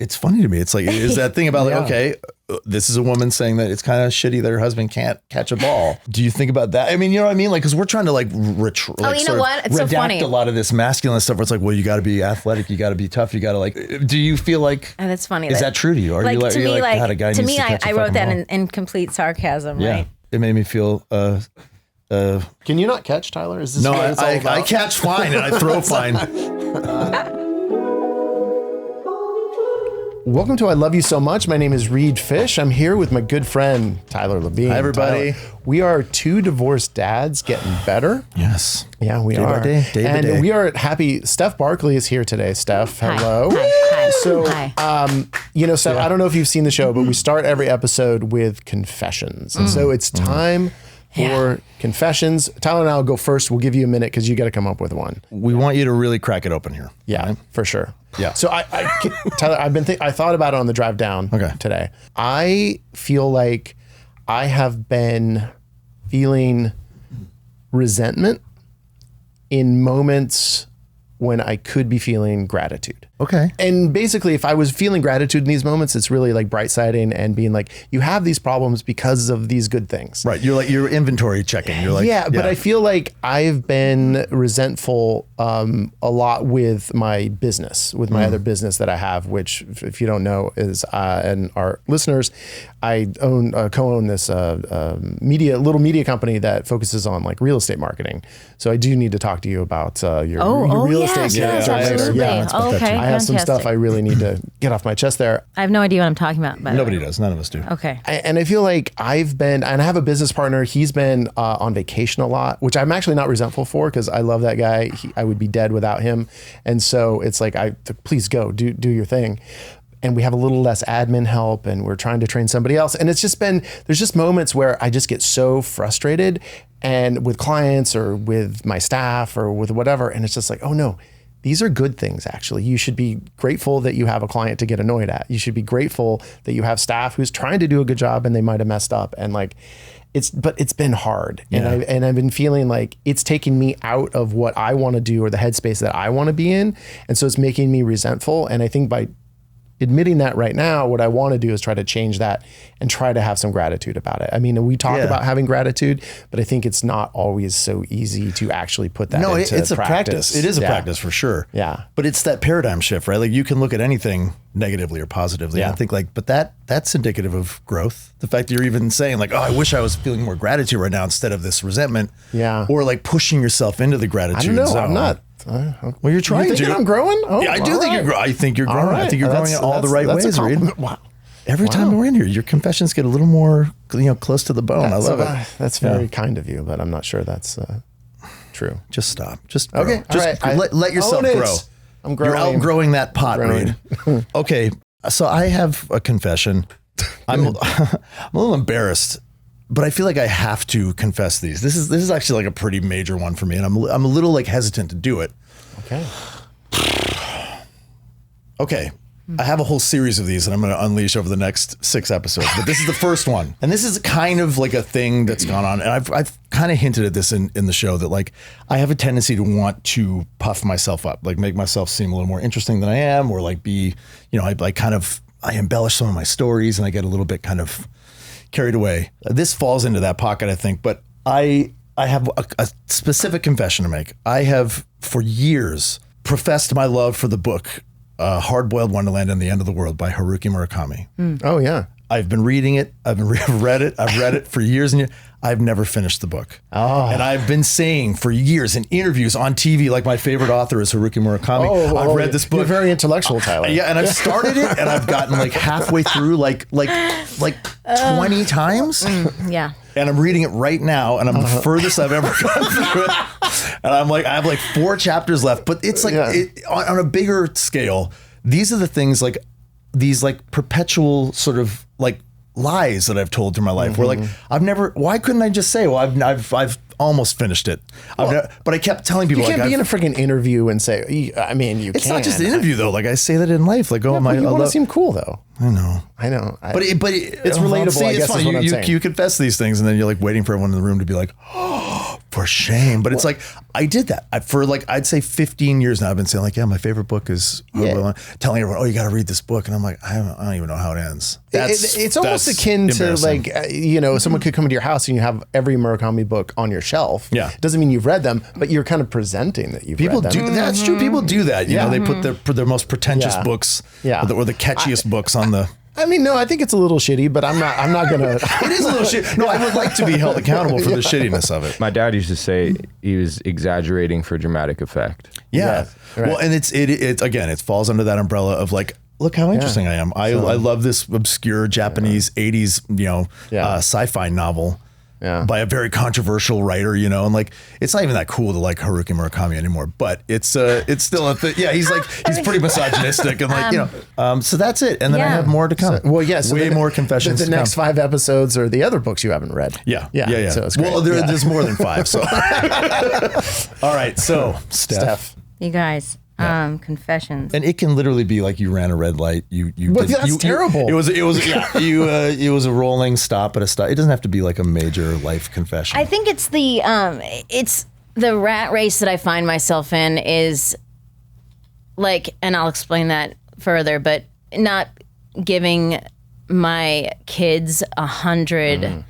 It's funny to me. It's like, is that thing about like, Yeah. okay, this is a woman saying that it's kind of shitty that her husband can't catch a ball. Do you think about that? I mean, you know what I mean? Like, cause we're trying to like, you know what? It's so funny. redact a lot of this masculine stuff where it's like, well, you got to be athletic. You got to be tough. You got to like, do you feel like, And that's funny. is that true to you? Are Like, you like, to me, like, God, a guy to needs me, to catch a I wrote fucking that ball? in complete sarcasm, Yeah. right? It made me feel, Can you not catch, Tyler? Is this no, what it's all I about? catch fine and I throw fine. Welcome to I Love You So Much. My name is Reed Fish. I'm here with my good friend, Tyler Levine. Hi, everybody. Tyler, we are two divorced dads getting better. Yes. Yeah, we Day are. by day, day by and day. we are happy. Steph Barkley is here today. Steph, Hi. hello. Hi. So, Hi. you know, Steph, I don't know if you've seen the show, but we start every episode with confessions. And so it's time for confessions. Tyler and I will go first. We'll give you a minute because you got to come up with one. We want you to really crack it open here. Yeah, right? for sure. Yeah. So Tyler, I thought about it on the drive down today. I feel like I have been feeling resentment in moments when I could be feeling gratitude. Okay. And basically, if I was feeling gratitude in these moments, it's really like bright siding and being like, you have these problems because of these good things. Right. You're like, you're inventory checking. You're like, Yeah, but I feel like I've been resentful a lot with my business, with my other business that I have, which, if you don't know, is and our listeners, I co-own this little media company that focuses on like real estate marketing. So I do need to talk to you about your real estate yes, later. absolutely. Yeah. Oh, okay, I have some stuff I really need to get off my chest there. I have no idea what I'm talking about. But Nobody does. None of us do. Okay. And I feel like I've been, and I have a business partner, he's been on vacation a lot, which I'm actually not resentful for because I love that guy. I would be dead without him. And so it's like, please go, do your thing. And we have a little less admin help and we're trying to train somebody else. And it's just been, there's just moments where I just get so frustrated and with clients or with my staff or with whatever. And it's just like, oh no, these are good things, actually. You should be grateful that you have a client to get annoyed at. You should be grateful that you have staff who's trying to do a good job and they might have messed up. And like, but it's been hard. Yeah. And I've been feeling like it's taking me out of what I want to do or the headspace that I want to be in. And so it's making me resentful. And I think by admitting that right now, what I want to do is try to change that and try to have some gratitude about it. I mean, we talk about having gratitude, but I think it's not always so easy to actually put that into it's a practice. It is a practice for sure. Yeah. But it's that paradigm shift, right? Like you can look at anything negatively or positively. Yeah. And I think like, but that's indicative of growth. The fact that you're even saying like, oh, I wish I was feeling more gratitude right now instead of this resentment. Yeah. Or like pushing yourself into the gratitude I don't know. zone. I'm not. Well, you're trying You think to. I'm growing? Oh, Yeah, I do think you're growing. I think you're growing. I think you're growing in all the right ways, Reed. Wow. Every time we're in here, your confessions get a little more, close to the bone. I love it. That's very kind of you, but I'm not sure that's true. Just stop. Just grow. Okay. Just all right. let yourself Own it. grow. I'm growing. You're outgrowing that pot, Growing. Reed. Okay. So I have a confession. I'm a little embarrassed, but I feel like I have to confess these. This is actually like a pretty major one for me, and I'm a little like hesitant to do it. Okay. Okay. I have a whole series of these that I'm going to unleash over the next 6 episodes, but this is the first one. And this is kind of like a thing that's gone on. And I've kind of hinted at this in the show that like, I have a tendency to want to puff myself up, like make myself seem a little more interesting than I am, or like be, I embellish some of my stories and I get a little bit kind of carried away. This falls into that pocket, I think, but I have a specific confession to make. I have for years professed my love for the book, Hard-Boiled Wonderland and the End of the World by Haruki Murakami. Oh yeah. I've been reading it. I've read it for years and years. I've never finished the book. Oh. And I've been saying for years in interviews on TV, like my favorat author is Haruki Murakami. I've read this book. You're very intellectual, Tyler. Yeah, and I've started it and I've gotten like halfway through like 20 times. Yeah. And I'm reading it right now, and I'm the furthest I've ever gotten through it. And I'm like, I have like 4 chapters left, but it's like on a bigger scale. These are the things like these like perpetual sort of like lies that I've told through my life. Where like why couldn't I just say, well, I've almost finished it, but I kept telling people You can't like, be in a freaking interview and say, I mean, you it's can. not just an interview though. Like I say that in life, like, oh my, You want to seem cool though. I know. But it's relatable. I guess it's funny. is what I'm saying. You confess these things, and then you're like waiting for everyone in the room to be like, "Oh, For shame. But it's like, I did that. For like, I'd say 15 years now, I've been saying like, yeah, my favorite book is, telling everyone, oh, you got to read this book. And I'm like, I don't even know how it ends. It's almost akin to like, someone could come into your house and you have every Murakami book on your shelf. Yeah. Doesn't mean you've read them, but you're kind of presenting that you've read them. That's true. People do that. You know, they put their most pretentious books or the catchiest books on the... I mean, no, I think it's a little shitty, but I'm not gonna. It is a little shitty. No, I would like to be held accountable for the shittiness of it. My dad used to say he was exaggerating for dramatic effect. Yeah. Right. Well, and it again, it falls under that umbrella of like, look how interesting I am. I love this obscure Japanese 80s, sci-fi novel. Yeah. By a very controversial writer, and like it's not even that cool to like Haruki Murakami anymore, but it's still a thing. Yeah, he's pretty misogynistic and like so that's it. And then I have more to come. Way more confessions. The next 5 episodes are the other books you haven't read. Yeah. So it's great. Well, there's more than 5. So all right, so Steph. You guys. Confessions. And it can literally be like you ran a red light. That's terrible. It was a rolling stop at a stop. It doesn't have to be like a major life confession. I think it's the rat race that I find myself in is like, and I'll explain that further, but not giving my kids 110%,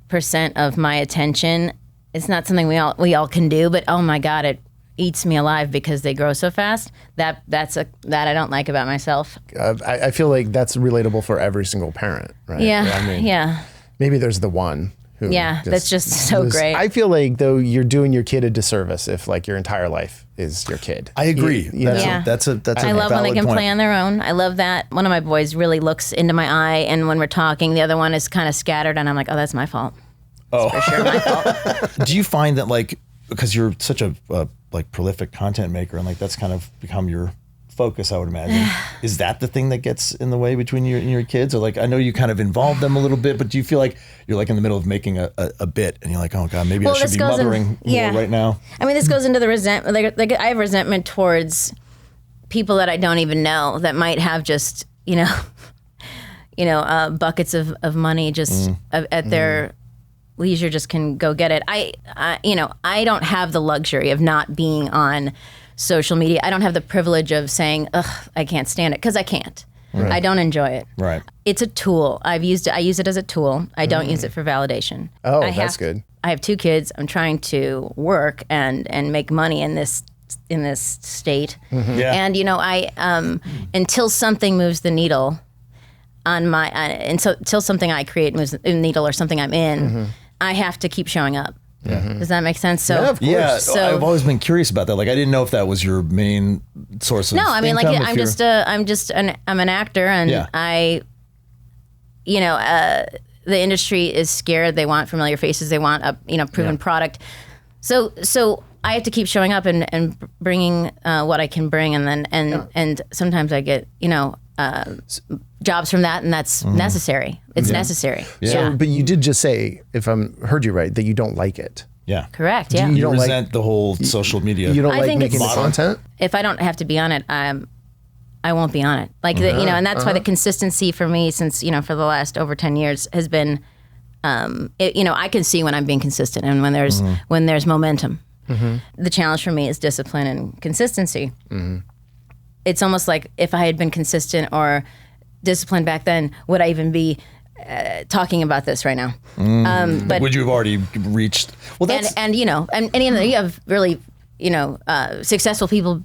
% of my attention. It's not something we all can do, but oh my God, it eats me alive because they grow so fast. That I don't like about myself. I feel like that's relatable for every single parent, right? Yeah. Maybe there's the one who. Yeah, that's just so great. I feel like though you're doing your kid a disservice if like your entire life is your kid. I agree. That's a I love when they can point. play on their own. I love that. One of my boys really looks into my eye, and when we're talking, the other one is kind of scattered, and I'm like, oh, that's my fault. Oh, for sure my fault. Do you find that like because you're such a like prolific content maker and like that's kind of become your focus, I would imagine, is that the thing that gets in the way between you and your kids? Or like I know you kind of involve them a little bit, but do you feel like you're like in the middle of making a bit and you're like, oh God, maybe I should be mothering more right now? I mean, this goes into the resentment. Like I have resentment towards people that I don't even know that might have just buckets of money just at their leisure, just can go get it. I don't have the luxury of not being on social media. I don't have the privilege of saying, ugh, I can't stand it, because I can't. Right. I don't enjoy it. Right. It's a tool. I use it as a tool. I don't use it for validation. Oh, that's good. I have 2 kids. I'm trying to work and make money in this state. Mm-hmm. Yeah. And I until something moves the needle on my until something I create moves the needle or something I'm in, I have to keep showing up. Yeah. Does that make sense? So yeah, of course. Yeah, so, I've always been curious about that. Like I didn't know if that was your main source of No, I mean income, I'm an actor, and the industry is scared. They want familiar faces. They want a proven product. So I have to keep showing up and bringing what I can bring, and sometimes I get jobs from that, and that's necessary. It's necessary. Yeah. So, but you did just say, if I heard you right, that you don't like it. Yeah. Correct. Yeah. You don't resent the whole social media. You don't I like think making the it's- content? If I don't have to be on it, I won't be on it. Like and that's why the consistency for me, since for the last over 10 years, has been, I can see when I'm being consistent and when there's momentum. The challenge for me is discipline and consistency. It's almost like if I had been consistent or disciplined back then, would I even be talking about this right now? But would you have already reached? Well, that's and you have really successful people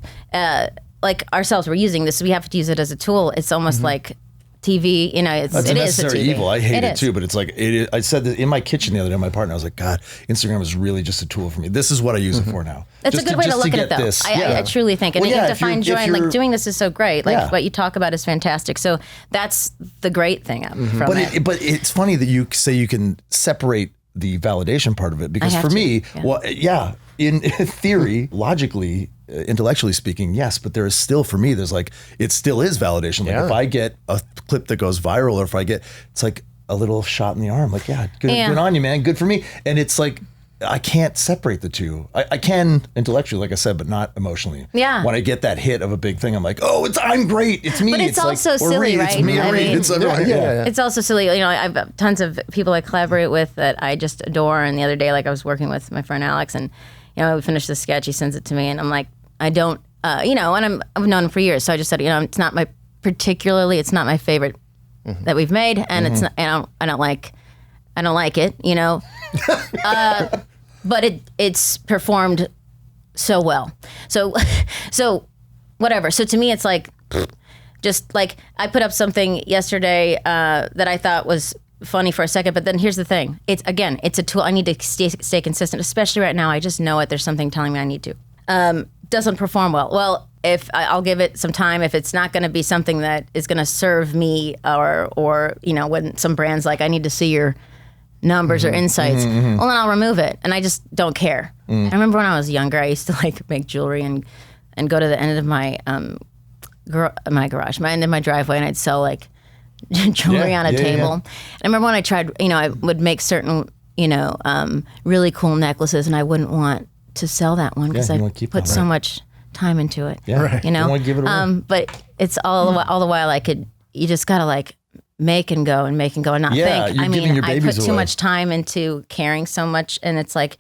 like ourselves. We're using this. We have to use it as a tool. It's almost like TV. That's a necessary evil. I hate it too, is. but it's like it is. I said that in my kitchen the other day. My partner, I was like, God, Instagram is really just a tool for me. This is what I use it for now. That's just a good way to look at it, though. This. I truly think, and Well, you have yeah, to find joy. And like doing this is so great. Like what you talk about is fantastic. So that's the great thing from it. But it's funny that you say you can separate the validation part of it, because for me, in theory, logically, intellectually speaking, yes, but there is still, for me, there's like, it still is validation. Like if I get a clip that goes viral, or if I get, it's like a little shot in the arm, like, good on you, man, good for me. And it's like, I can't separate the two. I can intellectually, like I said, but not emotionally. Yeah. When I get that hit of a big thing, I'm like, oh, I'm great. It's me. But it's also like, silly, Reed, right? It's me, I Reed. mean- It's everyone. Yeah. It's also silly. You know, I've tons of people I collaborate with that I just adore. And the other day, like I was working with my friend Alex, and we finished the sketch. He sends it to me, and I'm like, I don't, and I've known him for years, so I just said, it's not my favorite that we've made, and it's not, I don't like it, but it's performed so well. So whatever. So to me, it's like, just like I put up something yesterday that I thought was funny for a second, but then here's the thing. It's a tool. I need to stay consistent, especially right now. I just know it. There's something telling me I need to. Doesn't perform well. Well, if I'll give it some time, if it's not going to be something that is going to serve me, or when some brands like, I need to see your numbers or insights, well, then I'll remove it, and I just don't care. I remember when I was younger, I used to like make jewelry and go to the end of my end of my driveway, and I'd sell like jewelry on a table. And I remember when I tried, I would make certain, really cool necklaces, and I wouldn't want to sell that one because I put so much time into it. Yeah, right. You don't want to give it away. But it's all the while you just gotta like make and go and make and go and not think. You're giving your I put babies too away. much time into caring so much, and it's like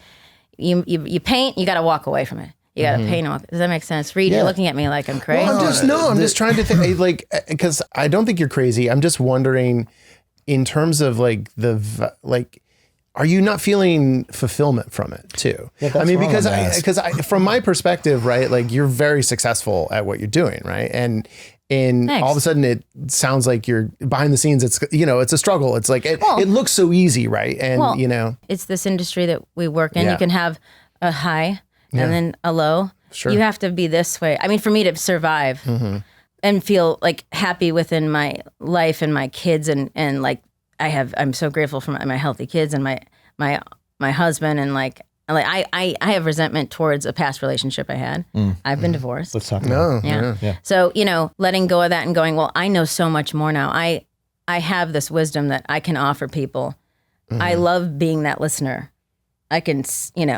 you paint, you gotta walk away from it. You gotta paint and walk. Does that make sense? Reed, you're looking at me like I'm crazy. Well, I'm just trying to think, like, because I don't think you're crazy. I'm just wondering, in terms of like are you not feeling fulfillment from it too? Yeah, I mean, wrong because on that. because from my perspective, right, like you're very successful at what you're doing, right? And all of a sudden it sounds like you're behind the scenes. It's, it's a struggle. It's like, it looks so easy, right? And it's this industry that we work in. You can have a high and then a low. Sure. You have to be this way. I mean, for me to survive and feel like happy within my life and my kids, and like I'm so grateful for my healthy kids and my husband, and like I have resentment towards a past relationship I had. I've been divorced. Let's talk about it. Yeah. So, letting go of that and going, well, I know so much more now. I have this wisdom that I can offer people. I love being that listener. I can,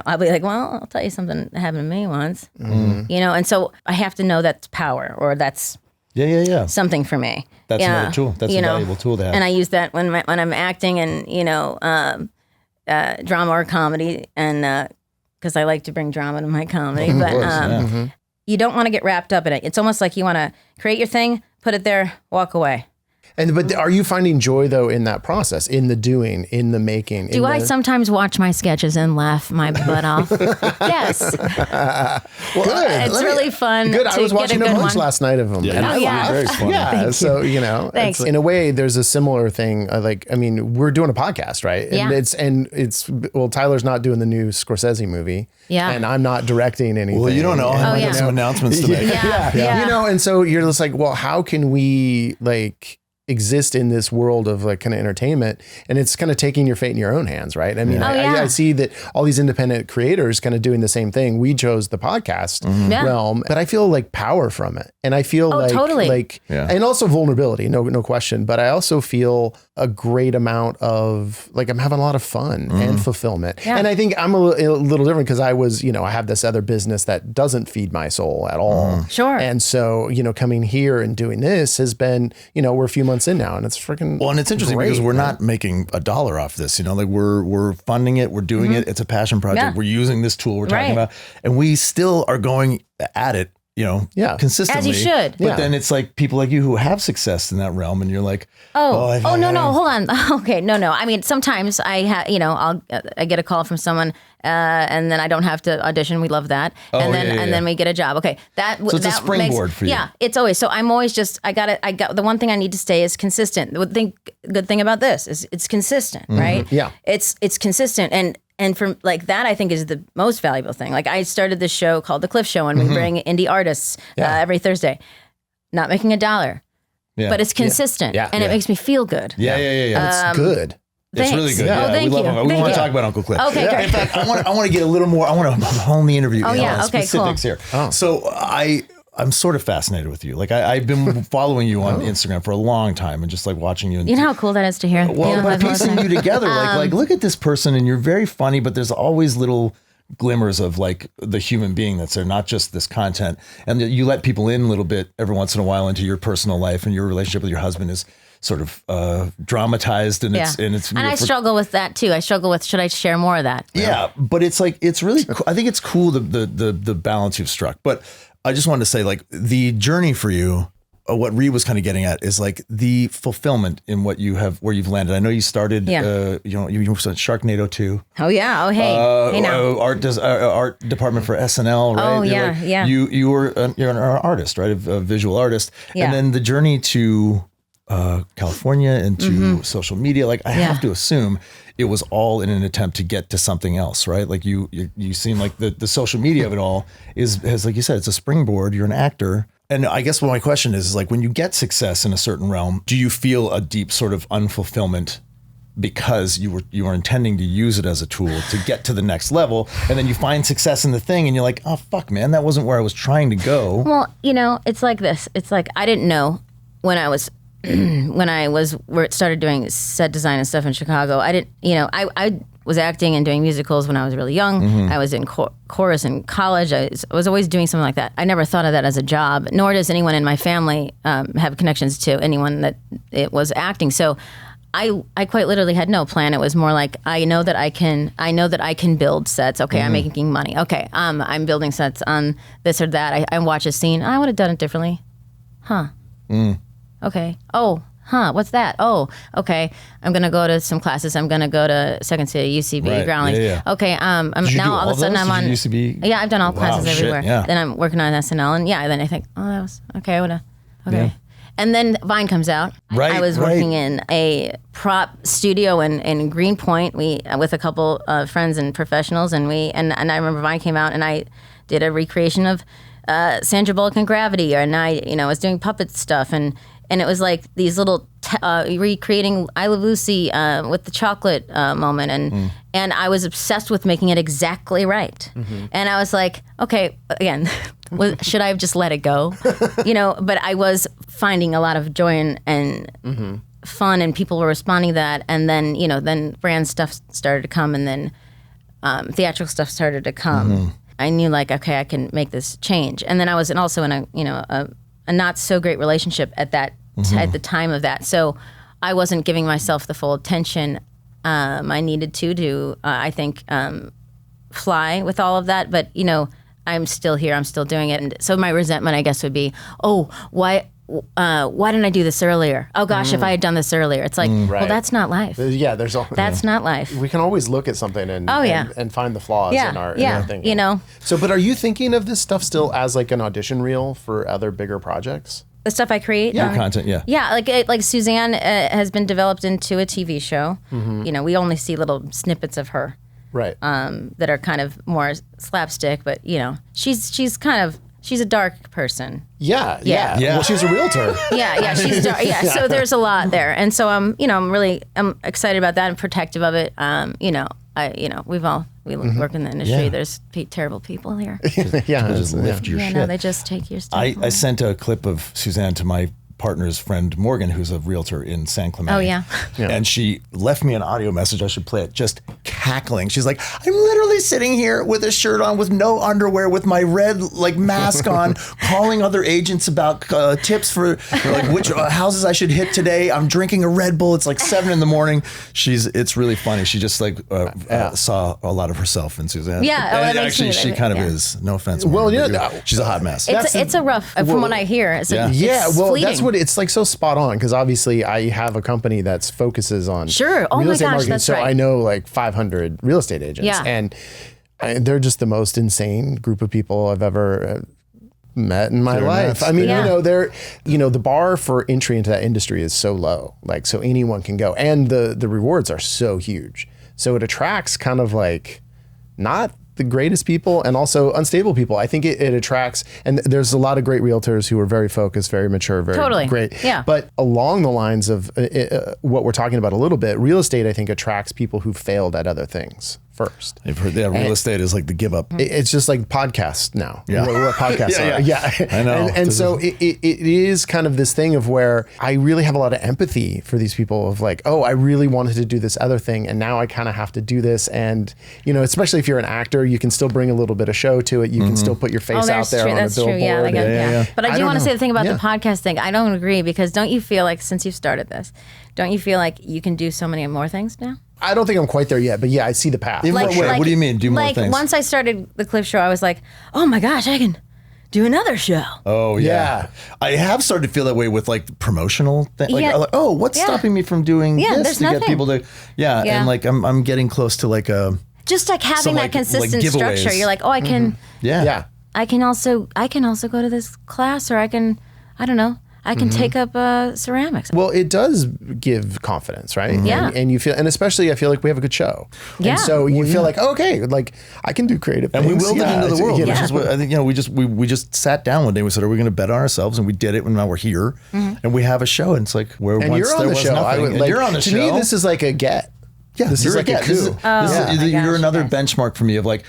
I'll be like, well, I'll tell you something that happened to me once, and so I have to know that's power, or that's something for me. That's another tool. That's a valuable tool to have. And I use that when I'm acting and, drama or comedy, and because I like to bring drama to my comedy, but you don't want to get wrapped up in it. It's almost like you want to create your thing, put it there, walk away. but are you finding joy though in that process, in the doing, in the making? Do I sometimes watch my sketches and laugh my butt off? Yes. Good. It's really fun. Good. I was watching a bunch last night of them. Yeah, and I laughed. very funny. Yeah. So Thanks. in a way, there's a similar thing. We're doing a podcast, right? And it's Tyler's not doing the new Scorsese movie. Yeah. And I'm not directing anything. Well, you don't know. I have some announcements to make. Yeah. And so you're just like, well, how can we exist in this world of kind of entertainment, and it's kind of taking your fate in your own hands, right? I mean, I see that all these independent creators kind of doing the same thing. We chose the podcast realm, but I feel like power from it, and I feel totally. And also vulnerability, no question. But I also feel a great amount of I'm having a lot of fun and fulfillment. Yeah. And I think I'm a little different because I was, I have this other business that doesn't feed my soul at all. Sure. And so, coming here and doing this has been, we're a few months in now, and it's freaking well, and it's interesting because we're not making a dollar off this, we're funding it, we're doing it, it's a passion project, we're using this tool we're talking about, and we still are going at it consistently, as you should. But then it's like people like you who have success in that realm, and you're like, no, hold on. Okay, no. I mean, sometimes I I get a call from someone, and then I don't have to audition. We love that, and then we get a job. Okay, so it's a springboard for you. Yeah, it's always. So I'm always just I got the one thing I need to stay is consistent. The good thing about this is it's consistent, right? Yeah, it's consistent and from that, I think is the most valuable thing. Like I started this show called The Cliff Show, and we bring indie artists every Thursday. Not making a dollar, but it's consistent, and it makes me feel good. Yeah. It's good. It's really good. Oh, thank we love you. him. We want to talk about Uncle Cliff. Okay, great. In fact, I want to get a little more. I want to hone the interview. Okay, specifics cool. here. So I'm sort of fascinated with you. Like I've been following you on Instagram for a long time and just like watching you. And You know how cool that is to hear? well, by piecing you together, like look at this person and you're very funny, but there's always little glimmers of like the human being that's there, not just this content. And you let people in a little bit every once in a while into your personal life, and your relationship with your husband is sort of dramatized and it's and I struggle with that too. I struggle with, should I share more of that? Yeah, but it's like, it's really cool. I think it's cool the balance you've struck. But I just wanted to say, like, the journey for you, what Reed was kind of getting at is like the fulfillment in what you have, where you've landed. I know you started, you started Sharknado 2. Oh yeah. Oh hey. Hey now. Art department for SNL, right? Oh yeah, like, yeah. You're an artist, right? A visual artist. Yeah. And then the journey to California and to social media, like I have to assume it was all in an attempt to get to something else, right? Like you seem like the social media of it all has, like you said, it's a springboard. You're an actor. And I guess what my question is like, when you get success in a certain realm, do you feel a deep sort of unfulfillment because you were intending to use it as a tool to get to the next level, and then you find success in the thing and you're like, oh fuck man, that wasn't where I was trying to go? Well, it's like this. It's like I didn't know when I was where it started doing set design and stuff in Chicago. I didn't, I was acting and doing musicals when I was really young. I was in chorus in college. I was always doing something like that. I never thought of that as a job, nor does anyone in my family have connections to anyone that it was acting. So I quite literally had no plan. It was more like, I know that I can build sets. Okay, I'm making money. Okay, I'm building sets on this or that. I watch a scene. I would have done it differently. Huh. Okay. Oh, what's that? Oh, okay. I'm gonna go to some classes. I'm gonna go to Second City, UCB, Groundlings. Yeah. Okay. Now all of a sudden I'm on UCB. Yeah, I've done all classes everywhere. Yeah. Then I'm working on SNL, and then I think, oh, that was okay. Okay. Yeah. And then Vine comes out. Right. I was working in a prop studio in Greenpoint. We with a couple of friends and professionals, and I remember Vine came out, and I did a recreation of Sandra Bullock and Gravity, and I was doing puppet stuff, and it was like these little recreating I Love Lucy with the chocolate moment, and I was obsessed with making it exactly right. And I was like, okay, again, should I have just let it go? But I was finding a lot of joy and fun, and people were responding to that. And then then brand stuff started to come, and then theatrical stuff started to come. I knew like, okay, I can make this change. And then I was also in a not so great relationship at that at the time of that, so I wasn't giving myself the full attention I needed to I think fly with all of that. But I'm still here, I'm still doing it, and so my resentment, I guess, would be, oh, why didn't I do this earlier? Oh gosh, if I had done this earlier. It's like, well, that's not life. Yeah, that's not life. We can always look at something and find the flaws in our thing. So, but are you thinking of this stuff still as like an audition reel for other bigger projects? The stuff I create, content, like Suzanne has been developed into a TV show. We only see little snippets of her, right? That are kind of more slapstick, but she's a dark person. Yeah. Well, she's a realtor. She's dark. Yeah, so there's a lot there, and so I'm excited about that and protective of it. We work in the industry. Yeah. There's terrible people here. Just lift your shit. No, they just take your stuff. I sent a clip of Suzanne to my partner's friend Morgan, who's a realtor in San Clemente. Oh yeah. And she left me an audio message. I should play it. Just cackling. She's like, I'm literally sitting here with a shirt on, with no underwear, with my red mask on, calling other agents about tips for which houses I should hit today. I'm drinking a Red Bull. It's like 7 a.m. It's really funny. She just saw a lot of herself in Suzanne. Yeah. And actually, she kind of is. No offense. Well, Morgan, she's a hot mess. It's a rough, from what I hear. It's well, fleeting. that's what it's like, so spot on, because obviously I have a company that focuses on real estate marketing, that's so right. I know like 500 real estate agents, and they're just the most insane group of people I've ever met in my life. I mean, they're the bar for entry into that industry is so low, so anyone can go, and the rewards are so huge, so it attracts kind of like not the greatest people and also unstable people. I think it attracts, and there's a lot of great realtors who are very focused, very mature, very great. Yeah. But along the lines of what we're talking about a little bit, real estate, I think, attracts people who failed at other things first. You've heard that real estate is like the give up. It's just like podcasts now. Yeah. What podcasts are. Yeah. I know. And so it is kind of this thing of where I really have a lot of empathy for these people of like, oh, I really wanted to do this other thing, and now I kind of have to do this. And, you know, especially if you're an actor, you can still bring a little bit of show to it. You can still put your face out there on a billboard. Yeah, yeah. But I do want to say the thing about Yeah. the podcast thing. I don't agree, because don't you feel like, since you've started this, don't you feel like you can do so many more things now? I don't think I'm quite there yet, but yeah, I see the path. What do you mean, do more things? Once I started the Cliff Show, I was like, oh my gosh, I can do another show. Oh yeah. I have started to feel that way with like promotional things. Like, Yeah. like, oh, what's stopping me from doing Yeah, this there's to get nothing. people to? Yeah, Yeah. and like I'm getting close to like a. Just like having Some, that like consistent giveaways. structure. You're like, oh, I can, Yeah. I can also go to this class, or I can, I don't know, I can take up ceramics. Well, it does give confidence, right? Yeah. And you feel, and especially I feel like we have a good show. Yeah. And so you feel like, okay, like I can do creative And things. we willed it into the world, you know. which is what I think. You know, we just sat down one day. We said, "Are we going to bet on ourselves?" And we did it. And now we're here, and we have a show. And it's like where And once you're on there the was show. nothing. And like, you're on the to show. me, this is like a get. Yeah, This is like a coup. This is, my you're gosh, another okay. benchmark for me of like,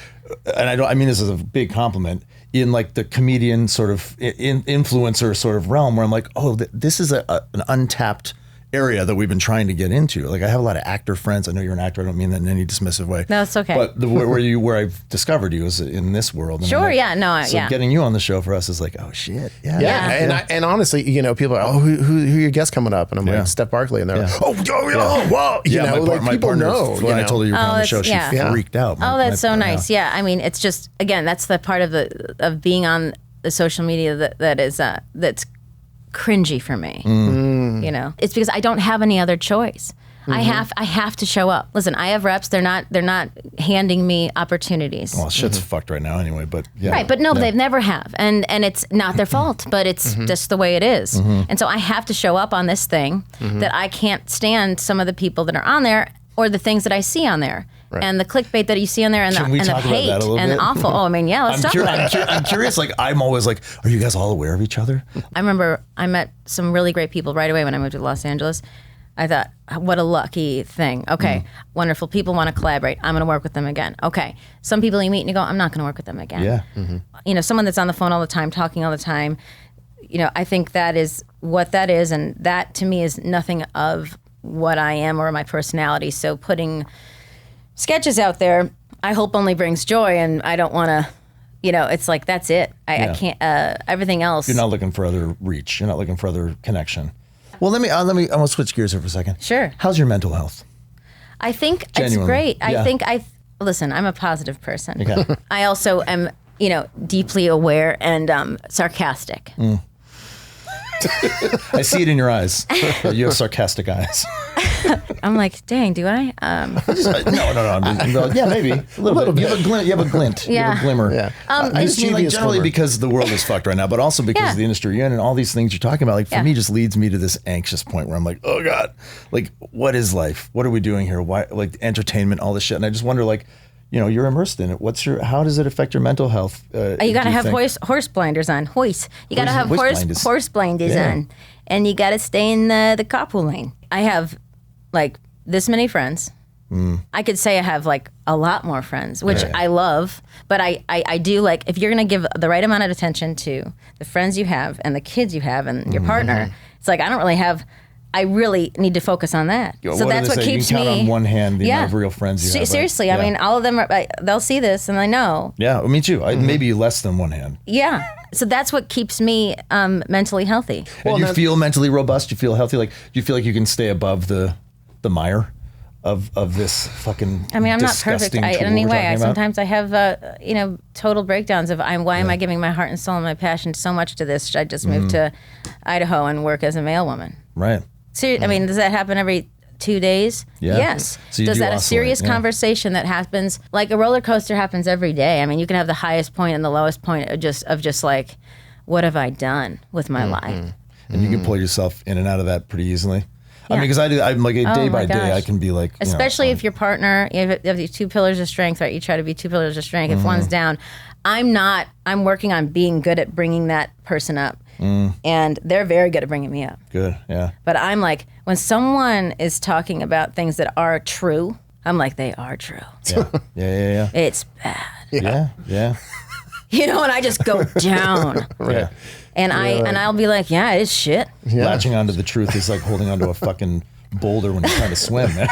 and I mean this is a big compliment in like the comedian sort of influencer sort of realm where I'm like, oh, this is an untapped area that we've been trying to get into. Like I have a lot of actor friends. I know you're an actor. I don't mean that in any dismissive way. No, it's okay. But where I've discovered you is in this world. And Sure, I'm like, yeah, no, so yeah. getting you on the show for us is like, oh shit, yeah. Yeah. And honestly, you know, people are, oh, who are your guests coming up? And I'm Yeah. like, Steph Barkley. And they're like, Yeah. oh, whoa. You know, like my people partner, know. when you I know. told her you were on the show, she yeah. freaked out. Oh, that's so nice. Yeah, I mean, it's just, again, that's the part of being on the social media that's cringy for me. You know, it's because I don't have any other choice. I have to show up. Listen, I have reps. They're not handing me opportunities. Well, shit's fucked right now anyway. But yeah. Right, but no, they've never have, and it's not their fault, but it's just the way it is. And so I have to show up on this thing that I can't stand some of the people that are on there or the things that I see on there. Right. And the clickbait that you see on there, and Can we the talk about hate that a little and bit? the awful. Oh, I mean, yeah, let's talk about it. I'm curious. Like, I'm always like, are you guys all aware of each other? I remember I met some really great people right away when I moved to Los Angeles. I thought, what a lucky thing. Okay, wonderful people want to collaborate. I'm going to work with them again. Okay, some people you meet and you go, I'm not going to work with them again. Yeah. You know, someone that's on the phone all the time, talking all the time. You know, I think that is what that is, and that to me is nothing of what I am or my personality. So putting sketches out there, I hope only brings joy, and I don't want to, you know, it's like, that's it. I can't, everything else. You're not looking for other reach. You're not looking for other connection. Well, let me. I want to switch gears here for a second. Sure. How's your mental health? I think Genuinely. it's great. Yeah. I think listen, I'm a positive person. Okay. I also am, you know, deeply aware and sarcastic. I see it in your eyes. You have sarcastic eyes. I'm like, dang, do I? No. Yeah, maybe a little bit. You have a glint. You have a glint. You have Yeah. a glimmer. Yeah. I just mean like Mischievous generally glimmer. because the world is fucked right now, but also because Yeah. of the industry you're in and all these things you're talking about. Like for Yeah. me, just leads me to this anxious point where I'm like, oh god, like what is life? What are we doing here? Why? Like entertainment, all this shit, and I just wonder like. You know, you're immersed in it. How does it affect your mental health? You got to have horse blinders on. You got to have horse blinders Yeah. on. And you got to stay in the carpool lane. I have like this many friends. I could say I have like a lot more friends, which Yeah. I love. But I do like, if you're going to give the right amount of attention to the friends you have and the kids you have and your partner, it's like, I really need to focus on that. What So do that's they what say? keeps You can count me. on one hand the amount of real friends you have. Right? Seriously, Yeah. I mean, all of them they'll see this and they know. Yeah, me too. Maybe less than one hand. Yeah. So that's what keeps me mentally healthy. And you feel mentally robust. You feel healthy. Like you feel like you can stay above the mire of this fucking. I mean, I'm not perfect disgusting in tool any we're way. talking about. Sometimes I have, total breakdowns of why am I giving my heart and soul and my passion so much to this? Should I just move to Idaho and work as a mail woman? Right. I mean, does that happen every 2 days? Yeah. Yes. So you does do that a oscillate, serious yeah. conversation that happens like a roller coaster happens every day? I mean, you can have the highest point and the lowest point of just like, what have I done with my life? And you can pull yourself in and out of that pretty easily. I mean, Yeah. because I'm like a day my by day, gosh. I can be like, Especially if your partner, you have these two pillars of strength, right? You try to be two pillars of strength. If one's down, I'm working on being good at bringing that person up. And they're very good at bringing me up. good, yeah. But I'm like, when someone is talking about things that are true I'm like, they are true. Yeah. It's bad. Yeah. You know, and I just go down. Yeah. And I'll be like, yeah, it's shit. Yeah. Latching onto the truth is like holding onto a fucking boulder when you're trying to swim, man.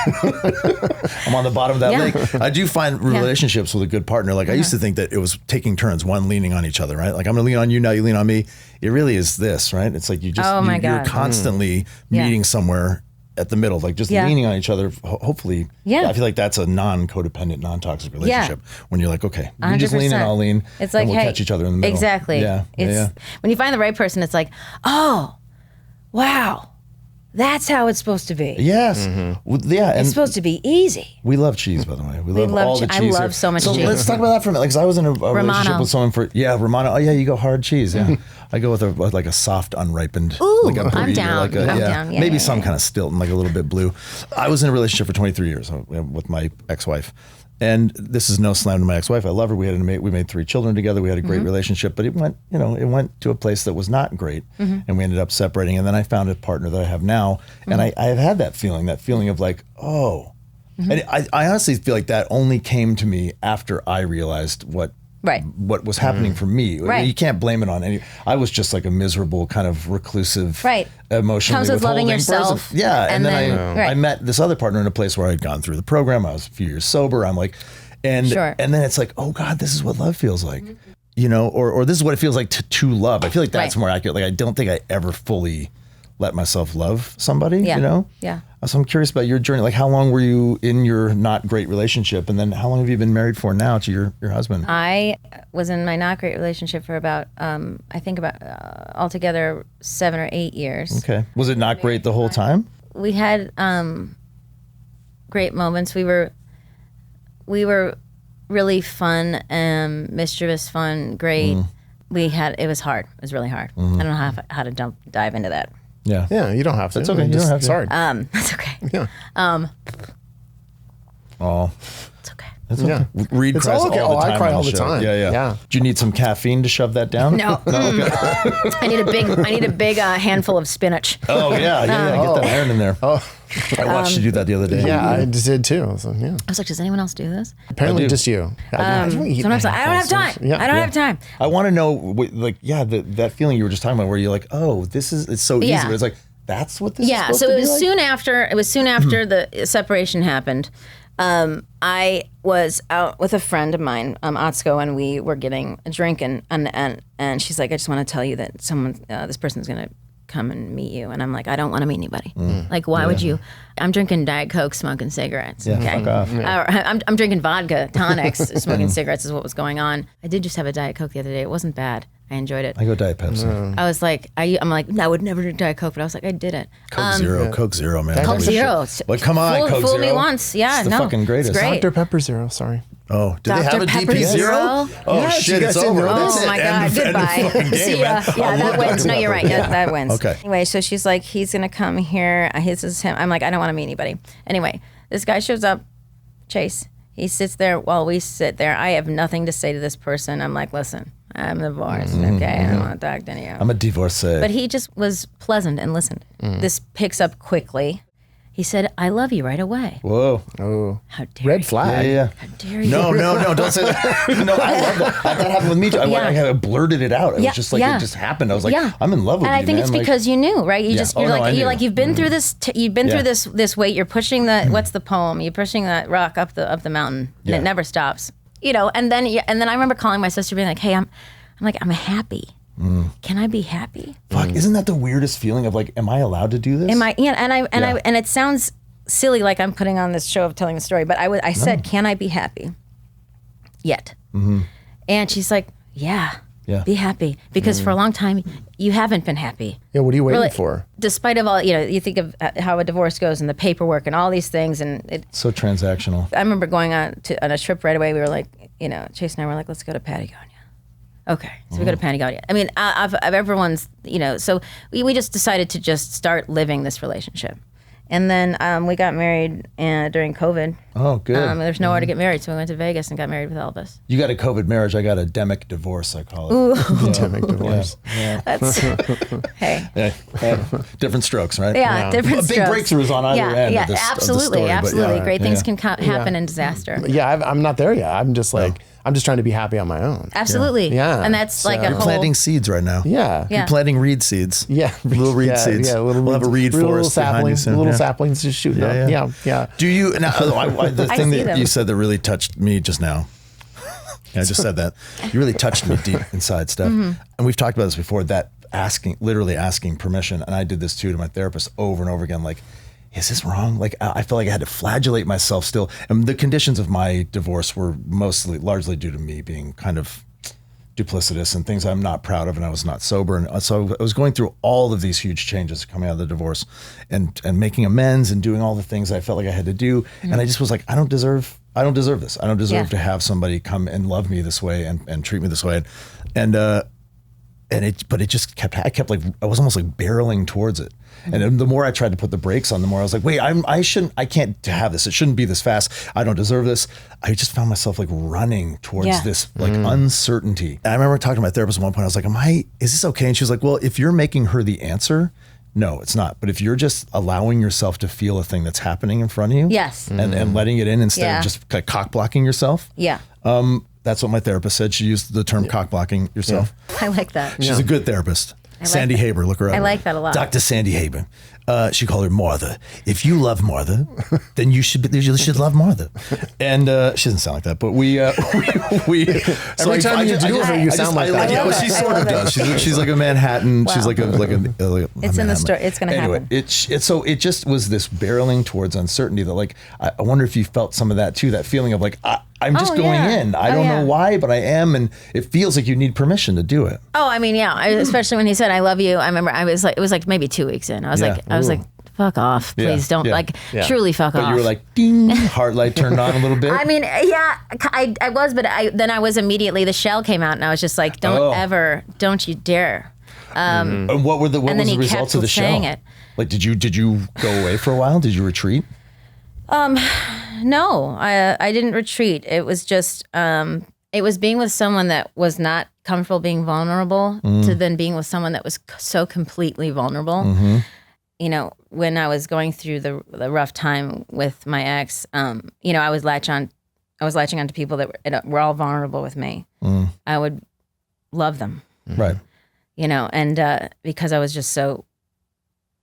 I'm on the bottom of that lake. I do find relationships with a good partner. Like I used to think that it was taking turns, one leaning on each other, right? Like I'm gonna lean on you, now you lean on me. It really is this, right? It's like you just, you're constantly meeting somewhere at the middle, like just leaning on each other. Hopefully, I feel like that's a non-codependent, non-toxic relationship. When you're like, okay, you just lean and I'll lean, it's like, and we'll hey, catch each other in the middle. Exactly. When you find the right person, it's like, oh, wow, that's how it's supposed to be. Yes. Yeah. And it's supposed to be easy. we love cheese, by the way. We love all the cheese. I love so much cheese. So let's talk about that for a minute. Because I was in a relationship with someone for Romano. Oh yeah, you go hard cheese. Yeah. I go with like a soft, unripened. Ooh, like a I'm down. Like I'm down. Yeah, maybe some kind of Stilton, like a little bit blue. I was in a relationship for 23 years with my ex-wife. And this is no slam to my ex-wife. I love her. We made 3 children together. We had a great relationship, but it went to a place that was not great, and we ended up separating. And then I found a partner that I have now, and I have had that feeling of like, oh, and I honestly feel like that only came to me after I realized what was happening for me. You can't blame it on any. I was just like a miserable kind of reclusive, emotionally comes with loving yourself. person. Yeah, and then I met this other partner in a place where I'd gone through the program. I was a few years sober. I'm like, and then it's like, oh God, this is what love feels like, you know, or this is what it feels like to love. I feel like that's more accurate. Like I don't think I ever fully let myself love somebody, you know? Yeah. So I'm curious about your journey. Like how long were you in your not great relationship? And then how long have you been married for now to your husband? I was in my not great relationship for about, I think about altogether 7 or 8 years. Okay. Was it not great the whole time? We had great moments. We were really fun, mischievous, fun, great. It was hard. It was really hard. I don't know how to dive into that. Yeah. Yeah, you don't have to. That's okay. You don't have to. Sorry. That's okay. Yeah. Oh. It's okay. That's okay. Yeah. Reed It's cries all okay. all the Oh, I time. cry on all the the show. time. Yeah. Yeah. Do you need some caffeine to shove that down? No. I need a big handful of spinach. Oh yeah. Get that iron in there. Oh. I watched you do that the other day. Yeah, I just did too. So, yeah. I was like, does anyone else do this? Apparently just you. Sometimes I don't have time. I don't have time. I want to know, that feeling you were just talking about, where you're like, oh, it's so easy, but it's like, that's what this is supposed to be like? It was soon after the separation happened. I was out with a friend of mine, Atsuko, and we were getting a drink, and she's like, I just want to tell you that this person's gonna come and meet you. And I'm like, I don't want to meet anybody. Like, why would you? I'm drinking Diet Coke, smoking cigarettes. Yeah, okay. fuck off. I'm drinking vodka, tonics, smoking cigarettes is what was going on. I did just have a Diet Coke the other day. It wasn't bad. I enjoyed it. I go Diet Pepsi. I was like, I'm like, no, I would never drink Diet Coke, but I was like, I did it. Coke Zero, man. Coke Zero. Like, come on, Coke Fool Zero. me once. Yeah, it's the fucking greatest. It's great. Dr. Pepper Zero, sorry. Oh, do they have a Dr. Pepper DP Zero? Zero? Oh Yes, shit, you it's guys didn't over. know That's that? it. Oh my God, goodbye. See ya. Yeah, that wins. No, you're right. Yeah, that wins. Okay. Anyway, so she's like, he's gonna come here. This is him. I'm like, I don't want to meet anybody. Anyway, this guy shows up, Chase. He sits there while we sit there. I have nothing to say to this person. I'm like, listen, I'm divorced, okay? I don't want to talk to any of you. I'm a divorcee. But he just was pleasant and listened. This picks up quickly. He said, I love you right away. Whoa. Oh. How dare Red you? flag. Yeah. How dare you? No, don't say that. No, I love that. That happened with me too. I blurted it out. It was just like, it just happened. I was like, I'm in love with you, And I think man. it's Like, because you knew, right? You just, Oh, you're no, I like, knew. you've been through this, you've been through Yeah. this weight. You're pushing the, what's the poem? You're pushing that rock up the mountain, and Yeah. it never stops. You know, and then I remember calling my sister, being like, hey, I'm happy. Can I be happy? Fuck, isn't that the weirdest feeling of like, am I allowed to do this? Am I? Yeah, and it sounds silly, like I'm putting on this show of telling the story, but I said, can I be happy yet? And she's like, yeah, be happy, because for a long time you haven't been happy. Yeah, what are you waiting Really, for? Despite of all, you think of how a divorce goes and the paperwork and all these things, and So transactional. I remember going on a trip right away. We were like, Chase and I were like, let's go to Patagonia. Okay, so we go to Patagonia. I mean, of everyone's, so we just decided to just start living this relationship. And then we got married during COVID. Oh, good. There's nowhere to get married, so we went to Vegas and got married with Elvis. You got a COVID marriage. I got a demic divorce, I call it. Demic divorce. Yeah. That's hey. Yeah. Different strokes, right? Yeah, different Big strokes. breakthroughs on either end of this, absolutely, of the story, absolutely. but Great things can happen in disaster. Yeah, I'm not there yet. I'm just like, I'm just trying to be happy on my own. Absolutely. Yeah. And that's like a You're whole... planting seeds right now. Yeah. Yeah. You're planting reed seeds. Yeah. Little reed seeds. Yeah, we'll have a reed forest behind you soon. Little Yeah. saplings just shooting up. Yeah. Yeah. Do you, now, the I thing see that them. you said that really touched me just now, I just said that, you really touched me deep inside, Steph. Mm-hmm. And we've talked about this before, that literally asking permission. And I did this too to my therapist over and over again, like, is this wrong? Like, I felt like I had to flagellate myself still. And the conditions of my divorce were largely due to me being kind of duplicitous and things I'm not proud of, and I was not sober. And so I was going through all of these huge changes coming out of the divorce and making amends and doing all the things I felt like I had to do. Mm-hmm. And I just was like, I don't deserve this. I don't deserve to have somebody come and love me this way and treat me this way. But it just kept, I was almost like barreling towards it. And then the more I tried to put the brakes on, the more I was like, wait, I can't have this. It shouldn't be this fast. I don't deserve this. I just found myself like running towards this like uncertainty. And I remember talking to my therapist at one point. I was like, is this okay? And she was like, well, if you're making her the answer, no, it's not. But if you're just allowing yourself to feel a thing that's happening in front of you, Yes. and letting it in instead of just like cock blocking yourself. Yeah. That's what my therapist said. She used the term cock blocking yourself. I like that. She's a good therapist. Sandy Haber, look her up. I like that a lot. Dr. Sandy Haber. She called her Martha. If you love Martha, then you should love Martha. And she doesn't sound like that, but we Every time you do her, you sound like that. Yeah, well, she sort of does. She's like a Manhattan. Wow. She's like a It's in the story. It's going to anyway, happen. So it just was this barreling towards uncertainty that like, I wonder if you felt some of that too, that feeling of like, I'm just going in. I don't know why, but I am. And it feels like you need permission to do it. Oh, I mean, yeah. Especially when he said, I love you. I remember it was like maybe 2 weeks in. I was like, fuck off. Please don't truly fuck off. But you were like, ding, heart light turned on a little bit. I mean, yeah, I was, but then I was immediately, the shell came out and I was just like, don't you dare. And what was the results of the shell? It. Like, did you go away for a while? Did you retreat? No, I didn't retreat. It was just, it was being with someone that was not comfortable being vulnerable to then being with someone that was so completely vulnerable. Mm-hmm. You know, when I was going through the rough time with my ex, you know, I was latching onto people that were all vulnerable with me. I would love them. Right. You know, and because I was just so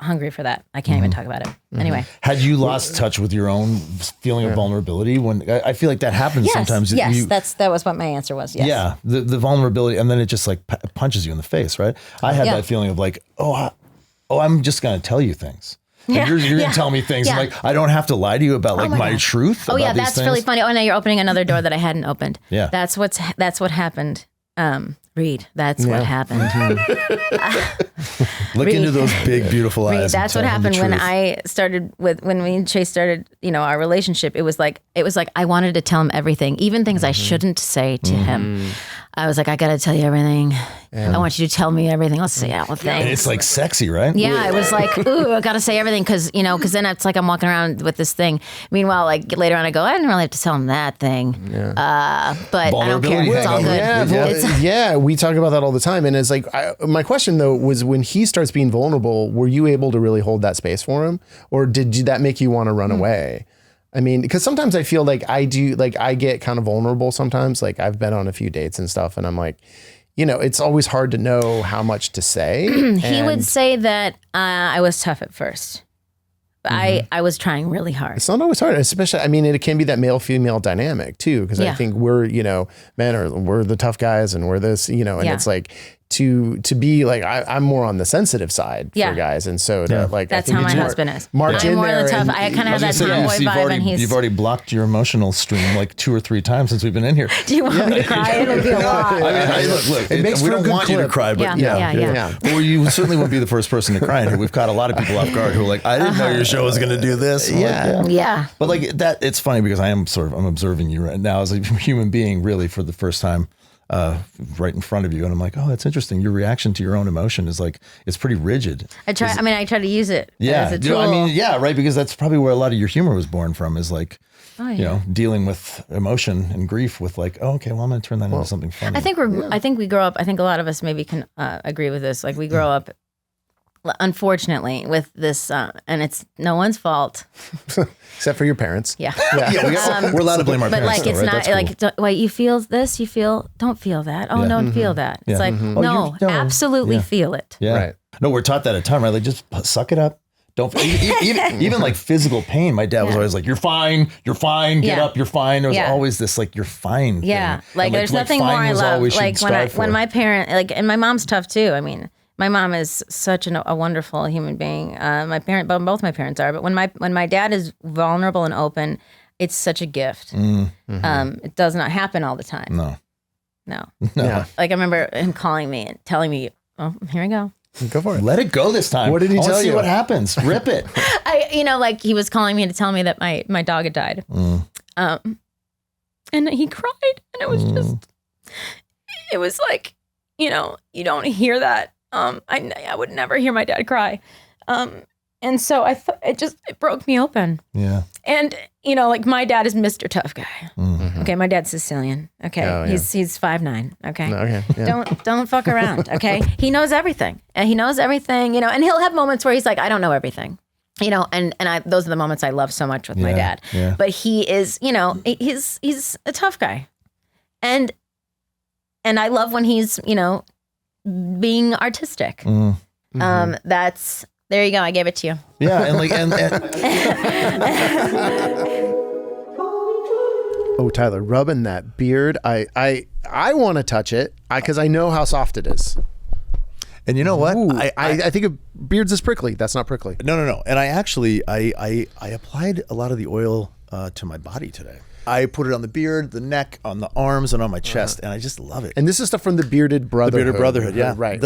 hungry for that. I can't even talk about it. Anyway. Had you lost touch with your own feeling of vulnerability? When I feel like that happens sometimes. Yes, that was what my answer was. Yes. Yeah, the vulnerability, and then it just like punches you in the face, right? I had that feeling of like, I'm just going to tell you things. Like, you're going to tell me things. Yeah. Like, I don't have to lie to you about like my truth. Oh yeah, that's things. really funny. Oh, now you're opening another door that I hadn't opened. Yeah. That's what happened. Reed, that's what happened. Look into those big, beautiful eyes. Reed, that's what happened when I started when me and Chase started, you know, our relationship. It was like I wanted to tell him everything, even things I shouldn't say to him. I was like, I got to tell you everything. I want you to tell me everything. Let's say all the things. And it's like sexy, right? Yeah, it was like, ooh, I got to say everything because then it's like I'm walking around with this thing. Meanwhile, like later on I go, I didn't really have to tell him that thing. But I don't care. It's all good. We talk about that all the time. And it's like, my question though was when he starts being vulnerable, were you able to really hold that space for him? Or did that make you want to run away? I mean, because sometimes I feel like I get kind of vulnerable sometimes. Like I've been on a few dates and stuff and I'm like, you know, it's always hard to know how much to say. He would say that I was tough at first. But I was trying really hard. It's not always hard, especially, I mean, it can be that male-female dynamic too, because I think we're, you know, we're the tough guys and we're this, you know, and it's like, to be like, I'm more on the sensitive side for guys. And so like, that's I think how my husband is. March I'm in more there the tough. I kind of have that tomboy vibe and you've already blocked your emotional stream like 2 or 3 times since we've been in here. Do you want me to cry? It'll be a lot. I mean, look, we don't want you to cry, but Well, you certainly won't be the first person to cry in here. We've got a lot of people off guard who are like, I didn't know your show was going to do this. Yeah. But like that, it's funny because I'm observing you right now as a human being really for the first time. right in front of you. And I'm like, oh, that's interesting. Your reaction to your own emotion is like, it's pretty rigid. I try to use it as a tool. Right. Because that's probably where a lot of your humor was born from, is like, dealing with emotion and grief with like, oh, okay, well, I'm going to turn that into something funny. I think we grow up, I think a lot of us maybe can agree with this. Like we grow up, unfortunately, with this, and it's no one's fault. Except for your parents. Yeah. We're allowed to blame our but parents. But like, though, it's right? not like, wait, you feel this, don't feel that. Oh, don't feel that. It's like, no, absolutely feel it. Yeah. Right. No, we're taught that at a time, right? Like, just suck it up. Don't even like physical pain. My dad was always like, "You're fine, get up, you're fine." There was always this like, "You're fine." Yeah, thing. like there's nothing more I love. Like when my parent, like, and my mom's tough too. I mean, my mom is such a wonderful human being. Both my parents are. But when my dad is vulnerable and open, it's such a gift. It does not happen all the time. No. Yeah. Like I remember him calling me and telling me, "Oh, here we go." Go for it. Let it go this time. What did he tell see you? What happens? Rip it. Like he was calling me to tell me that my dog had died. And he cried, and it was just, it was like, you don't hear that. I would never hear my dad cry. And so it broke me open. Yeah. And, like my dad is Mr. Tough Guy. Okay. My dad's Sicilian. Okay. Oh, yeah. He's 5'9". Okay. Okay. Yeah. Don't fuck around. Okay. He knows everything. And he knows everything, and he'll have moments where he's like, I don't know everything. And those are the moments I love so much with my dad. Yeah. But he is, he's a tough guy. And I love when he's, being artistic. There you go. I gave it to you. Yeah, and Oh, Tyler, rubbing that beard. I want to touch it because I know how soft it is. And you know what? Ooh, I think of beards is prickly. That's not prickly. No. And I actually I applied a lot of the oil to my body today. I put it on the beard, the neck, on the arms, and on my chest, and I just love it. And this is stuff from the Bearded Brotherhood. The Bearded Brotherhood, yeah. Right.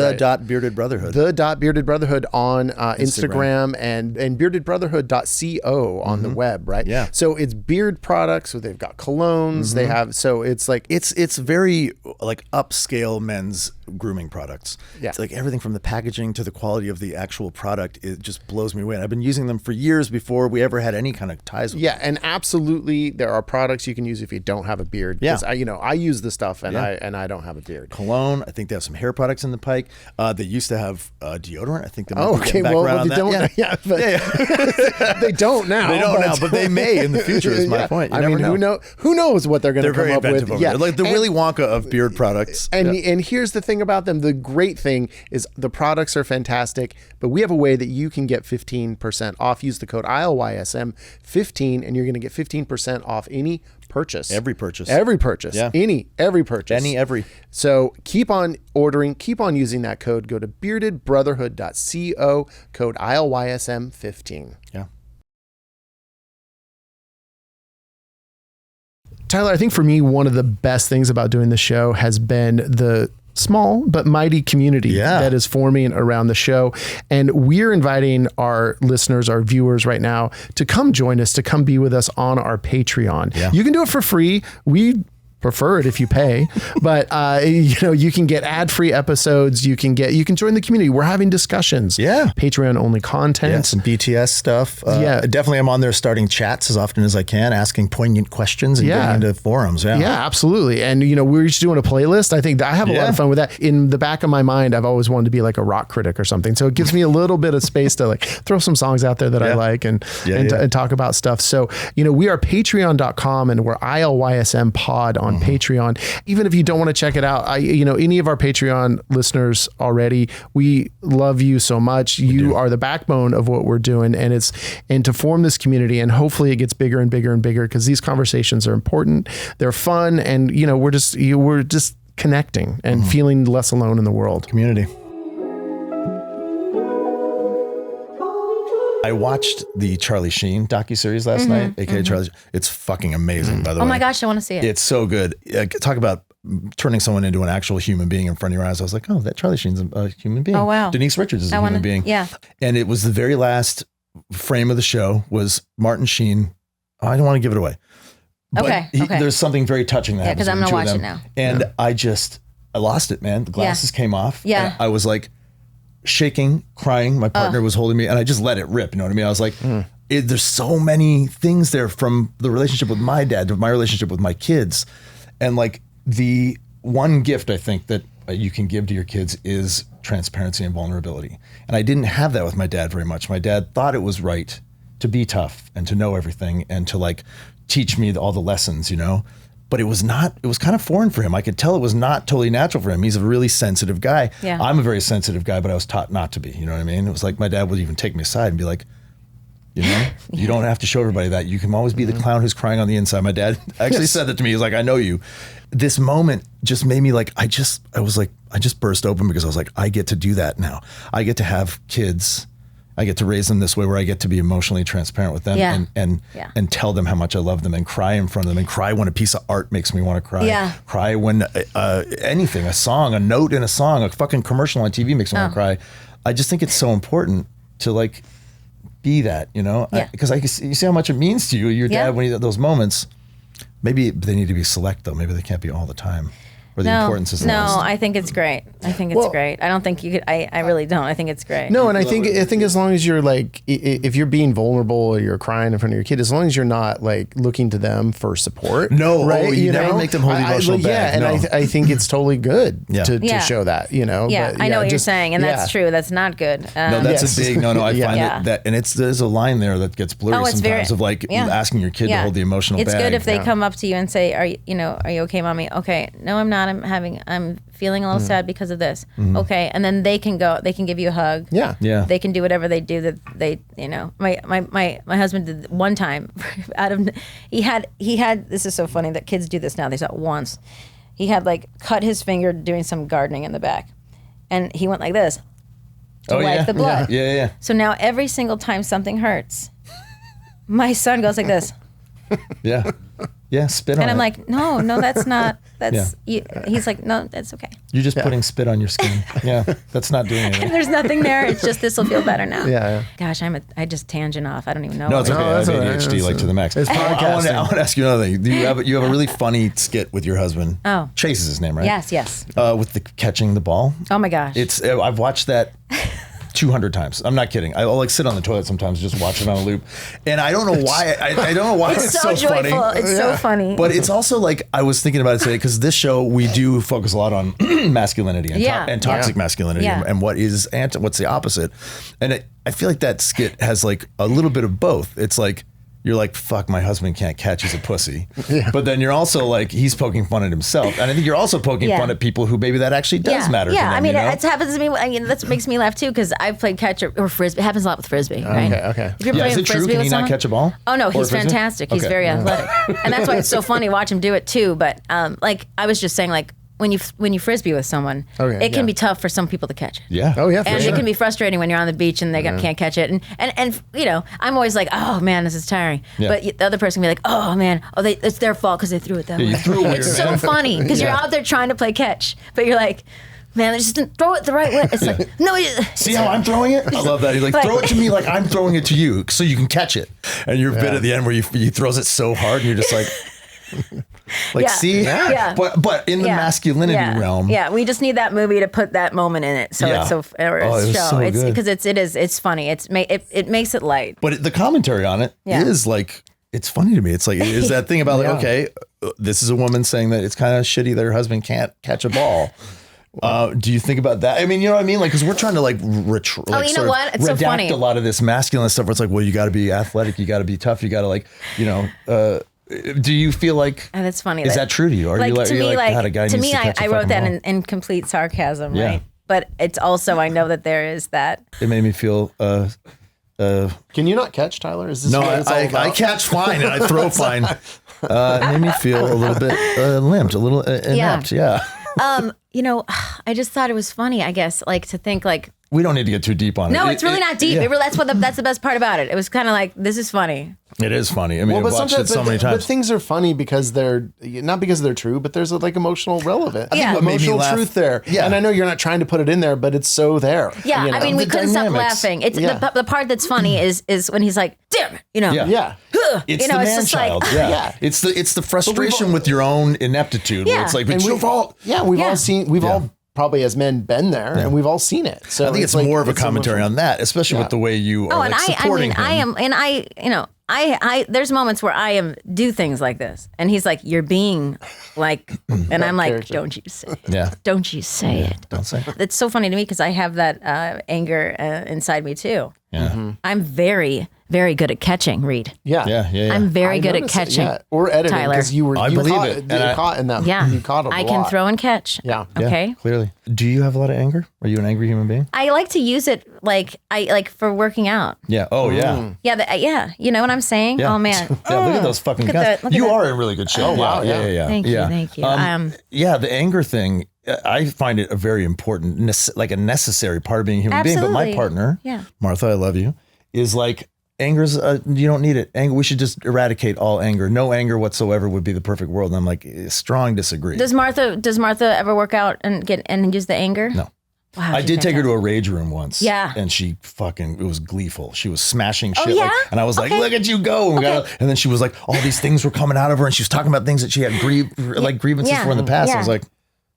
Bearded Brotherhood. Bearded Brotherhood on Instagram and beardedbrotherhood.co on the web, right? Yeah. So it's beard products. So they've got colognes. They have, so it's like. It's very like upscale men's grooming products. Yeah. It's like everything from the packaging to the quality of the actual product, it just blows me away. And I've been using them for years before we ever had any kind of ties with them. And absolutely there are products you can use if you don't have a beard. Yeah. I use the stuff and I don't have a beard. Cologne. I think they have some hair products in the pike. They used to have deodorant. I think they might be okay. getting back Well, around they that. don't. They don't now. They don't now, but they may in the future. Is my point. You never know. Who knows what they're going to come up with? Yeah, like the Willy Wonka of beard products. And here's the thing about them. The great thing is the products are fantastic, but we have a way that you can get 15% off. Use the code ILYSM 15, and you're going to get 15% off any purchase. Every purchase. Yeah. Every purchase. Every. So keep on ordering, keep on using that code. Go to beardedbrotherhood.co, code ILYSM 15. Yeah. Tyler, I think for me, one of the best things about doing the show has been the small but mighty community that is forming around the show. And we're inviting our listeners, our viewers right now to come join us, to come be with us on our Patreon. Yeah. You can do it for free. We prefer it if you pay, but you can get ad-free episodes. You can join the community. We're having discussions. Yeah. Patreon only content. Yeah, some BTS stuff. Definitely I'm on there starting chats as often as I can, asking poignant questions and getting into forums. Yeah, absolutely. And we're just doing a playlist. I think that I have a lot of fun with that. In the back of my mind, I've always wanted to be like a rock critic or something. So it gives me a little bit of space to like throw some songs out there that I like and talk about stuff. So, we are patreon.com and we're ILYSM pod on Patreon. Even if you don't want to check it out, any of our Patreon listeners already, we love you so much. You are the backbone of what we're doing, and to form this community, and hopefully it gets bigger and bigger and bigger, because these conversations are important. They're fun, and we're just connecting and feeling less alone in the world. Community. I watched the Charlie Sheen docuseries last night, aka Charlie. It's fucking amazing, by the way. Oh my gosh, I want to see it. It's so good. Talk about turning someone into an actual human being in front of your eyes. I was like, oh, that Charlie Sheen's a human being. Oh wow. Denise Richards is a human being. Yeah. And it was the very last frame of the show was Martin Sheen. Oh, I don't want to give it away. Okay. There's something very touching that happens. Yeah, 'cause I'm between gonna the two watch of it them. And I lost it, man. The glasses came off. Yeah. And I was like shaking, crying. My partner was holding me and I just let it rip. You know what I mean? I was like, there's so many things there from the relationship with my dad to my relationship with my kids. And like the one gift I think that you can give to your kids is transparency and vulnerability. And I didn't have that with my dad very much. My dad thought it was right to be tough and to know everything and to like teach me all the lessons, you know? But it was kind of foreign for him. I could tell it was not totally natural for him. He's a really sensitive guy. Yeah. I'm a very sensitive guy, but I was taught not to be, you know what I mean? It was like my dad would even take me aside and be like, you know, you don't have to show everybody that. You can always be the clown who's crying on the inside. My dad actually said that to me. He was like, I know you. This moment just made me like, I just burst open because I was like, I get to do that now. I get to have kids. I get to raise them this way where I get to be emotionally transparent with them and tell them how much I love them and cry in front of them and cry when a piece of art makes me want to cry. Yeah. Cry when anything, a song, a note in a song, a fucking commercial on TV makes me want to cry. I just think it's so important to like be that, you know, because you see how much it means to you, your dad, when you those moments. Maybe they need to be select though. Maybe they can't be all the time. Or the importance is lost. No, I think it's great. I think it's great. I don't think you could. I really don't. I think it's great. No, and I think as long as you're like, if you're being vulnerable or you're crying in front of your kid, as long as you're not like looking to them for support. No, right? you never make them hold the emotional bag. Yeah, and no. I think it's totally good to show that, you know. Yeah, but, I know what you're saying, and that's true. That's not good. No, that's a big no. I find that, and there's a line there that gets blurry sometimes of like asking your kid to hold the emotional bag. It's good if they come up to you and say, "Are you okay, mommy?" Okay, no, I'm not. I'm feeling a little sad because of this. Okay, and then they can give you a hug. Yeah. They can do whatever they do that they, you know. My husband did one time he had this is so funny that kids do this now. They saw it once. He had like cut his finger doing some gardening in the back, and he went like this to wipe the blood. Yeah. So now every single time something hurts, my son goes like this. Yeah, spit on it. And I'm like, no, that's not. He's like, no, that's okay. You're just putting spit on your skin. Yeah, that's not doing anything. There's nothing there. It's just this will feel better now. Yeah. Gosh, I just tangent off. I don't even know. No, it's okay. I have that's ADHD like to the max. It's podcasting. I want to ask you another thing. You have a really funny skit with your husband. Oh. Chase is his name, right? Yes. With the catching the ball. Oh my gosh. I've watched that 200 times. I'm not kidding. I'll like sit on the toilet sometimes, just watch it on a loop, and I don't know why. I don't know why it's so joyful. funny. It's so funny. But it's also like I was thinking about it today because this show we do focus a lot on masculinity and toxic masculinity and what's the opposite. And I feel like that skit has like a little bit of both. It's like you're like, fuck, my husband can't catch, he's a pussy. But then you're also like, he's poking fun at himself. And I think you're also poking fun at people who maybe that actually does matter to them. I mean, you know? it happens to me. I mean, that makes me laugh too because I've played catch or frisbee. It happens a lot with frisbee, right? Okay. If you're playing is it true? frisbee Can with he someone, not catch a ball? Oh no, he's frisbee? fantastic. He's very athletic, and that's why it's so funny to watch him do it too. But like I was just saying, like when you frisbee with someone, it can be tough for some people to catch it. Yeah. Oh yeah. For And sure. it can be frustrating when you're on the beach and they can't catch it. And you know, I'm always like, oh man, this is tiring. Yeah. But the other person can be like, oh man, it's their fault because they threw it that way. you threw it weird, It's so man. funny because you're out there trying to play catch, but you're like, man, I just didn't throw it the right way. It's like, no. See how I'm throwing it? I love that. He's like, throw it to me like I'm throwing it to you so you can catch it. And your bit at the end where he throws it so hard and you're just like... see, but in the masculinity realm, we just need that movie to put that moment in it. So it's so it's because it's funny. It makes it light. But the commentary on it is like, it's funny to me. It's like, is that thing about like, okay, this is a woman saying that it's kind of shitty that her husband can't catch a ball. Do you think about that? I mean, you know what I mean? Like, because we're trying to like, you know what? It's so funny. A lot of this masculine stuff where it's like, well, you got to be athletic, you got to be tough, you got to like, you know. Do you feel like that's funny? Is that true to you? Or like, are you to me, like God, a guy to needs me, to catch I a wrote that fucking ball? in complete sarcasm, right? But it's also I know that there is that. It made me feel. Can you not catch, Tyler? Is this No, what it's all about? I catch fine and I throw fine. It made me feel a little bit limped, a little inept. Yeah. You know, I just thought it was funny. I guess like to think like. We don't need to get too deep on it. No, it's really not deep. Yeah. That's the best part about it. It was kind of like, this is funny. It is funny. I mean, I've watched it so many times. But things are funny because they're not because they're true, but there's like emotional relevant. Yeah. What made me Emotional laugh- truth there. Yeah. And I know you're not trying to put it in there, but it's so there. Yeah, you know? I mean, we The couldn't stop dynamics. laughing. It's the part that's funny is when he's like, dude, damn it, you know. Yeah. It's You know, the it's man just like- child. Yeah. It's the frustration with your own ineptitude. Where Yeah. it's like, but And it's your fault. Yeah, we've Yeah. all seen. We've all probably as men been there, and we've all seen it. So I think it's like, more of a it's commentary on that, especially with the way you are Oh, and like supporting him. I am, and I, you know, I there's moments where I do things like this, and he's like, "You're being like," and I'm like, character. "Don't you say it? Yeah. Don't you say it?" Don't say it. It's so funny to me because I have that anger inside me too. Yeah. I'm very, very good at catching. Reed. Yeah. Yeah. I'm very I good at noticed it, catching. yeah. Or editing Tyler. because you were. I you believe caught, it. You And I- caught in that. Yeah, You caught it. I can throw and catch. Yeah. Okay. Clearly. Do you have a lot of anger? Are you an angry human being? I like to use it like for working out. Yeah. Oh, yeah. Yeah, you know what I'm saying? Yeah. Oh man. Yeah, look at those fucking Look at guns. that- look at You that. are in really good shape. Oh, wow, Yeah. Thank you, yeah. thank you. Yeah, the anger thing, I find it a very important, like a necessary part of being a human being. But my Absolutely. partner, Yeah. Martha, I love you, is like, anger's, you don't need it. Anger, we should just eradicate all anger. No anger whatsoever would be the perfect world. And I'm like, strong disagree. Does Martha ever work out and use the anger? No. Wow, I she's did take her to fantastic. a rage room once. Yeah. And she it was gleeful. She was smashing shit. Oh, yeah? Like, and I was like, Okay. look at you go. And, and then she was like, all these things were coming out of her. And she was talking about things that she had grievances Yeah. for in the past. I Yeah. was like,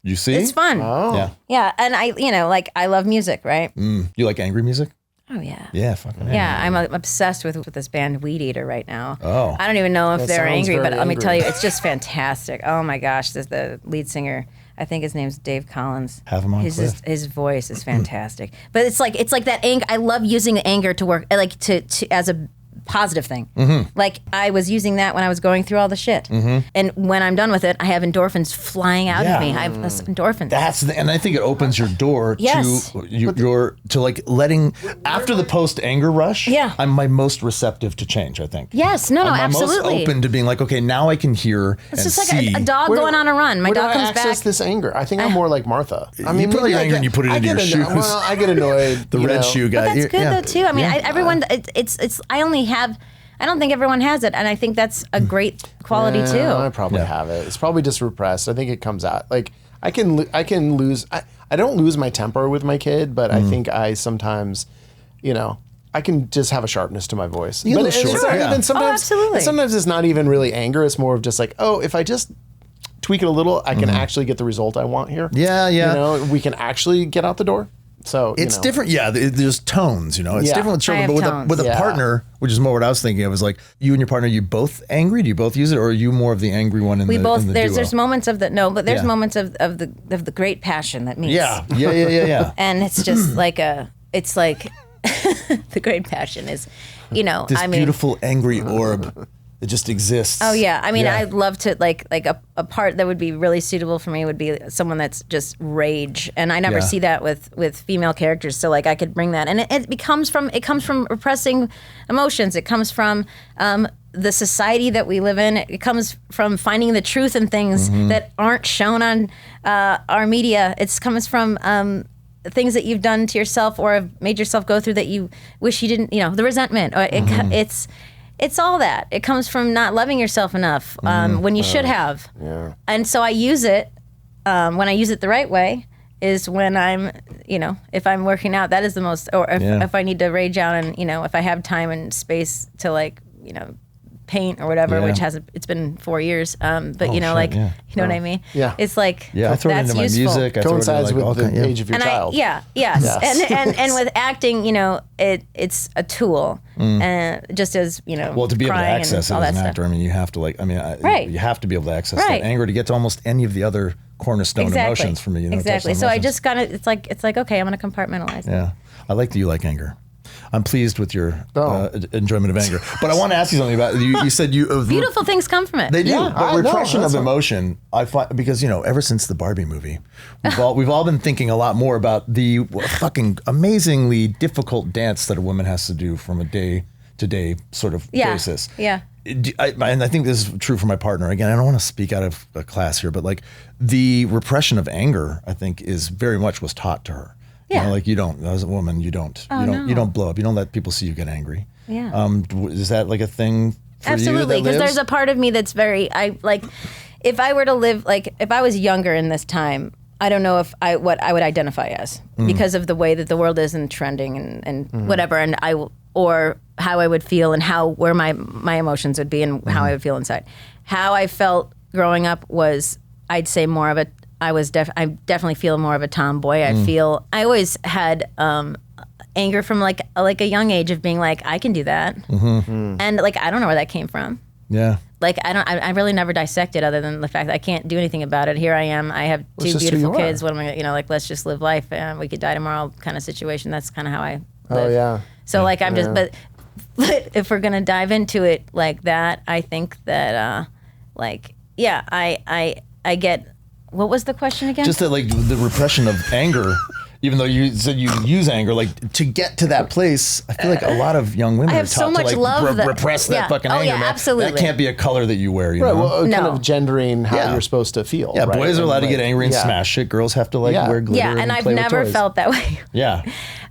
you see? It's fun. Oh. Yeah. Yeah, and I love music, right? You like angry music? Oh yeah. Yeah, fucking Yeah, I'm obsessed with this band Weed Eater right now. Oh. I don't even know if That they're sounds angry, but very let me angry. tell you, it's just fantastic. Oh my gosh, this the lead singer. I think his name's Dave Collins. Have him on, His voice is fantastic. But it's like that anger. I love using anger to work, like to as a positive thing. Like I was using that when I was going through all the shit, and when I'm done with it, I have endorphins flying out Yeah. of me. I have endorphins. And I think it opens your door Yes. to to like letting after the post anger rush. Yeah. I'm my most receptive to change. I think. Yes, no, I'm my absolutely. most open to being like, okay, now I can hear It's and just like see. a dog Where- going on a run. My Where dog do I comes access back. this anger? I think I'm more like Martha. I mean, put maybe your I anger and you put it I into get your shoes. Well, I get annoyed. The you red know. shoe guy. But that's good Yeah. though too. I mean, everyone. It's. I only have. I don't think everyone has it, and I think that's a great quality Yeah, I too. probably have it. It's probably just repressed. I think it comes out. Like I can lose. I don't lose my temper with my kid, but I think I sometimes, I can just have a sharpness to my voice. You But know, it's sure, not yeah. even sometimes. absolutely. Sometimes it's not even really anger. It's more of just like, oh, if I just tweak it a little, I can actually get the result I want here. Yeah, yeah. We can actually get out the door. So It's different. Yeah, there's tones, It's Yeah. different with children, I but have with tones. with a Yeah. partner, which is more what I was thinking of, is like you and your partner, you both angry? Do you both use it, or are you more of the angry one in We the both. in the There's duo? moments of the but there's Yeah. moments of the great passion that meets. Yeah. And it's just like it's like the great passion is, This I mean. beautiful angry orb that just exists. Oh yeah, I mean, Yeah. I'd love to like a part that would be really suitable for me would be someone that's just rage, and I never Yeah. see that with female characters. So like I could bring that, and it comes from repressing emotions. It comes from the society that we live in. It comes from finding the truth in things that aren't shown on our media. It comes from things that you've done to yourself or have made yourself go through that you wish you didn't. The resentment. Or it's all that. It comes from not loving yourself enough when you should have. Yeah. And so I use it when I use it the right way is when I'm, if I'm working out, that is the most, or if I need to rage out and, if I have time and space to paint or whatever, Yeah. which it's been 4 years. But shit, yeah. you know what I mean? Yeah. It's like, Yeah, I throw it that's into my useful. music. I throw it into, Coincides with all the kind- yeah. age of your And child. yes. Yes. And with acting, it's a tool, just as Well, to be able to crying access it and all as an that actor, stuff. I mean, you have to Right. you have to be able to access Right. that anger to get to almost any of the other cornerstone emotions for me. Exactly. So I emotions. just it's like okay, I'm gonna compartmentalize. Yeah, I like that you like anger. I'm pleased with your Oh. enjoyment of anger. But I want to ask you something about you said you Beautiful things come from it. They do, Yeah, but I know, repression of that's what- emotion. I find because ever since the Barbie movie, we've all been thinking a lot more about the fucking amazingly difficult dance that a woman has to do from a day to day sort of basis. Yeah. And I think this is true for my partner. Again, I don't want to speak out of a class here, but like the repression of anger, I think, is very much was taught to her. Yeah. You don't, as a woman, you don't blow up. You don't let people see you get angry. Yeah. Is that like a thing for Absolutely, you? because there's a part of me that's very if I were to live if I was younger in this time, I don't know what I would identify as because of the way that the world is and trending and whatever, and how I would feel and where my emotions would be and how I would feel inside. How I felt growing up was, I'd say more of a, I definitely feel more of a tomboy. I always had anger from like a young age of being like, I can do that. And like, I don't know where that came from. Yeah. Like, I really never dissected other than the fact that I can't do anything about it. Here I am. I have two beautiful kids. What am I going to, like, let's just live life. We could die tomorrow kind of situation. That's kind of how I live. Oh, yeah. So like, I'm just, but if we're going to dive into it like that, I think that, like, yeah, I get, what was the question again? Just that, like, the repression of anger, even though you said you use anger, like, to get to that place, I feel like a lot of young women I are have so taught to, much like, love repress that fucking anger, man. absolutely. That can't be a color that you wear, you Right, know? well, kind No. of gendering how you're supposed to feel. Yeah, right? boys are allowed to And, get angry and smash shit. Girls have to, like, wear glitter and I've play with never toys. felt that way. Yeah.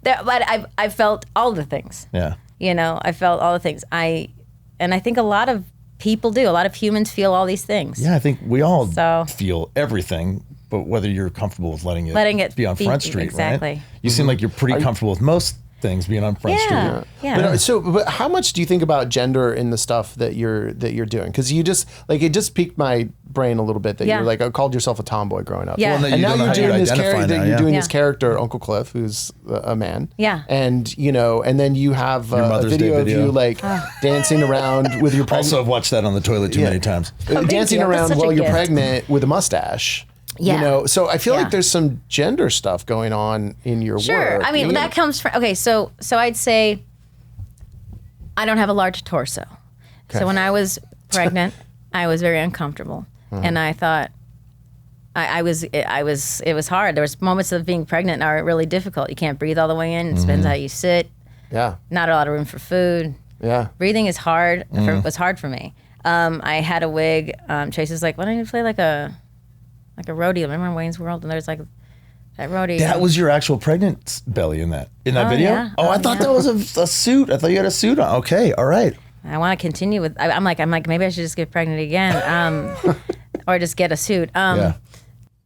But I've felt all the things. Yeah. You know, I felt all the things. And I think a lot of people do. A lot of humans feel all these things. Yeah, I think we all So- feel everything, but whether you're comfortable with letting it be on be- Front Street, exactly. right? You seem like you're pretty comfortable with most things being on Front Yeah. Street. Yeah. But how much do you think about gender in the stuff that you're doing? Because you just like it just piqued my brain a little bit that Yeah. you're like called yourself a tomboy growing up. Yeah. Well, and and you now don't know you're how you'd doing this identify character. now, You're doing yeah. this character, Uncle Cliff, who's a man. Yeah. And and then you have a Mother's Day video of video. you like dancing around with your Also, I've watched that on the toilet too many times. thank dancing you. That's around such a while you're gift. pregnant with a mustache. Yeah. You know, so I feel Yeah. like there's some gender stuff going on in your Sure. work. I mean, that comes from, okay, so I'd say I don't have a large torso. So when I was pregnant, I was very uncomfortable. And I thought, it was hard. There was moments of being pregnant that are really difficult. You can't breathe all the way in. It depends how you sit. Yeah. Not a lot of room for food. Yeah. Breathing is hard. Was hard for me. I had a wig. Chase is like, why don't you play like a rodeo? Remember in Wayne's World? And there's like that rodeo. That was your actual pregnant belly in that video? yeah. Oh, I thought that was a suit. I thought you had a suit on. Okay, all right. I want to continue with. I'm like maybe I should just get pregnant again, or just get a suit. Yeah.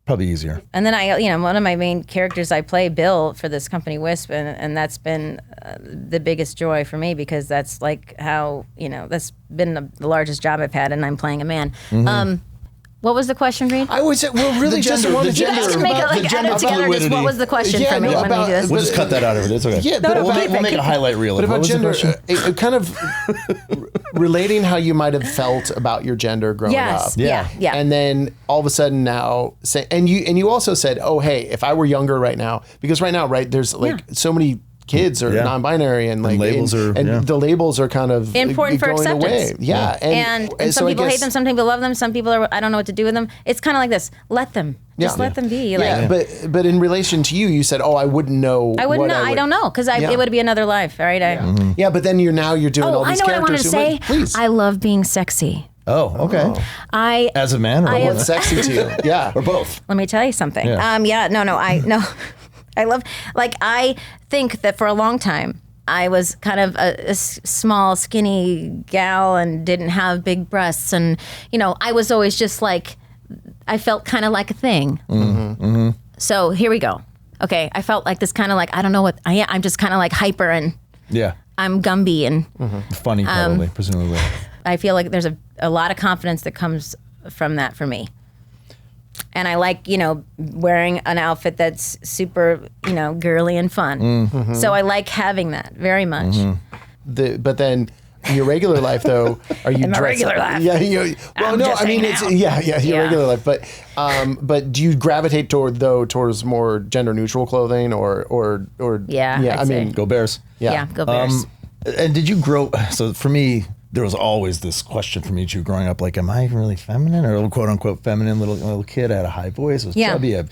Probably easier. And then one of my main characters I play, Bill, for this company ILYSM, and that's been the biggest joy for me because that's like how that's been the largest job I've had, and I'm playing a man. What was the question, Reed? I would say, well, really, just gender- wanted the to gender- ask Make it about like the gender edit together. Just what was the question Yeah, for me no, when we about- do this? We'll just cut that out of it. It's okay. Yeah, but we'll about- make a highlight reel. But of it. about What was the gender, question? kind of relating how you might have felt about your gender growing Yes. up. Yeah. And then all of a sudden now, and you also said, oh, hey, if I were younger right now, because right now, right, there's like so many kids are Yeah. non-binary and like labels are- and yeah. the labels are kind of Important for going acceptance. away. Yeah. And so some I people hate guess- them, some people love them, some people are I don't know what to do with them. It's kind of like this. Let them. Just let them be. Like, Yeah, but in relation to you, you said, "Oh, I wouldn't know." I wouldn't know. I don't know because it would be another life, right? Yeah, but then you're doing all I these know what I wanted characters. to say. Please. I love being sexy. Oh, okay. As a man or I both? What's sexy to you? Yeah. Or both? Let me tell you something. Yeah. I love, like, I think that for a long time, I was kind of a small, skinny gal and didn't have big breasts. And, I was always just like, I felt kind of like a thing. So here we go. Okay. I felt like this kind of like, I don't know what I am. I'm just kind of like hyper and Yeah. I'm Gumby. And Funny, probably, presumably. I feel like there's a lot of confidence that comes from that for me. And I like, wearing an outfit that's super, girly and fun. So I like having that very much. But then in your regular life, though, are you In my dressed regular life. Yeah. Well, I'm no, just I mean, hanging it's out. your Yeah. regular life. But do you gravitate towards more gender neutral clothing or Yeah, Yeah. I'd I mean, say. Go Bears. Yeah, go Bears. And did you grow? So for me, there was always this question from each of you growing up, like, am I really feminine or quote unquote feminine little kid? I had a high voice, was chubby. I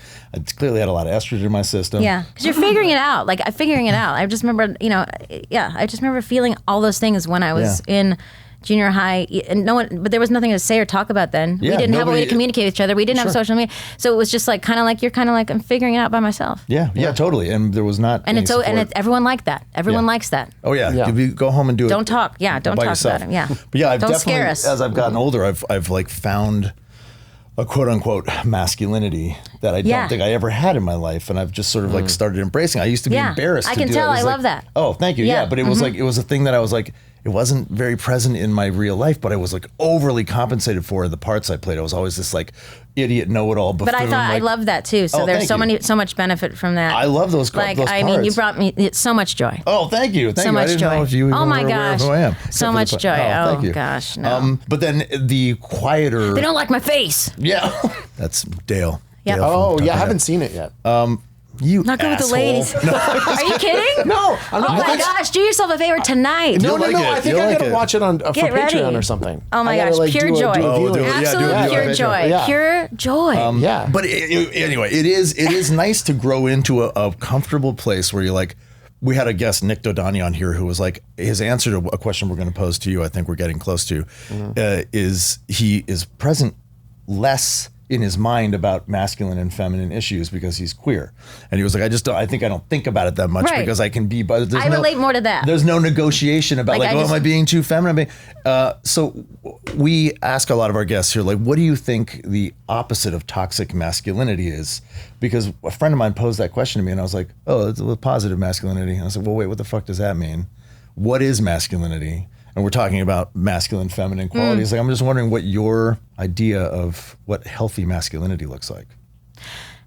clearly had a lot of estrogen in my system. Yeah, because you're figuring it out. Like, I'm figuring it out. I just remember, I just remember feeling all those things when I was in junior high, and but there was nothing to say or talk about then. Yeah, we didn't have a way nobody- to communicate with each other. We didn't have social media, so it was just like I'm figuring it out by myself. Yeah, totally. And there was not. And any it's support. everyone liked that. Everyone likes that. Oh yeah. Yeah. You go home and do it. Don't talk. Yeah, don't by talk yourself. about it. Yeah. But yeah, I've Don't definitely, scare us. as I've gotten older, I've like found a quote unquote masculinity that I Yeah. don't think I ever had in my life, and I've just sort of like started embracing. I used to be embarrassed. I to can do tell. It was I like, love that. Oh, thank you. Yeah. Yeah, but it was like it was a thing that I was like. It wasn't very present in my real life, but I was like overly compensated for the parts I played. I was always this like idiot know-it-all buffoon. But I thought I like, loved that too. So Oh, there's thank so much benefit from that. I love those Like those I mean, you parts. brought me so much joy. Oh, thank you. Thank So you. I much didn't joy. know if you even Oh my were aware of gosh. who I am. Except So for the much fact- joy. thank Oh you. gosh, no. But then the quieter. They don't like my face. Yeah, that's Dale. Yeah. Dale from Oh, Tucker yeah, I Net. haven't seen it yet. You Not good with the asshole. ladies. Are you kidding? No, I'm Oh not. my gosh, do yourself a favor tonight. No, You'll like it. I think You'll I like gotta it. watch it on for Get ready. Patreon or something. Oh my I gotta, gosh, like, pure do a joy. Oh, we'll do it. Yeah, Absolute do it. pure Yeah. joy. Yeah. Pure joy. Yeah. But anyway, it is nice to grow into a comfortable place where you're like. We had a guest, Nick Dodani, on here who was like, his answer to a question we're going to pose to you, I think we're getting close to, is he is present less in his mind about masculine and feminine issues because he's queer. And he was like, I think I don't think about it that much Right. because I can be, but there's I relate more to that. There's no negotiation about Like, like, I oh, just- am I being too feminine? So we ask a lot of our guests here, like, what do you think the opposite of toxic masculinity is? Because a friend of mine posed that question to me and I was like, oh, it's a positive masculinity. And I was like, well, wait, what the fuck does that mean? What is masculinity? And we're talking about masculine, feminine qualities. Like, I'm just wondering what your idea of what healthy masculinity looks like.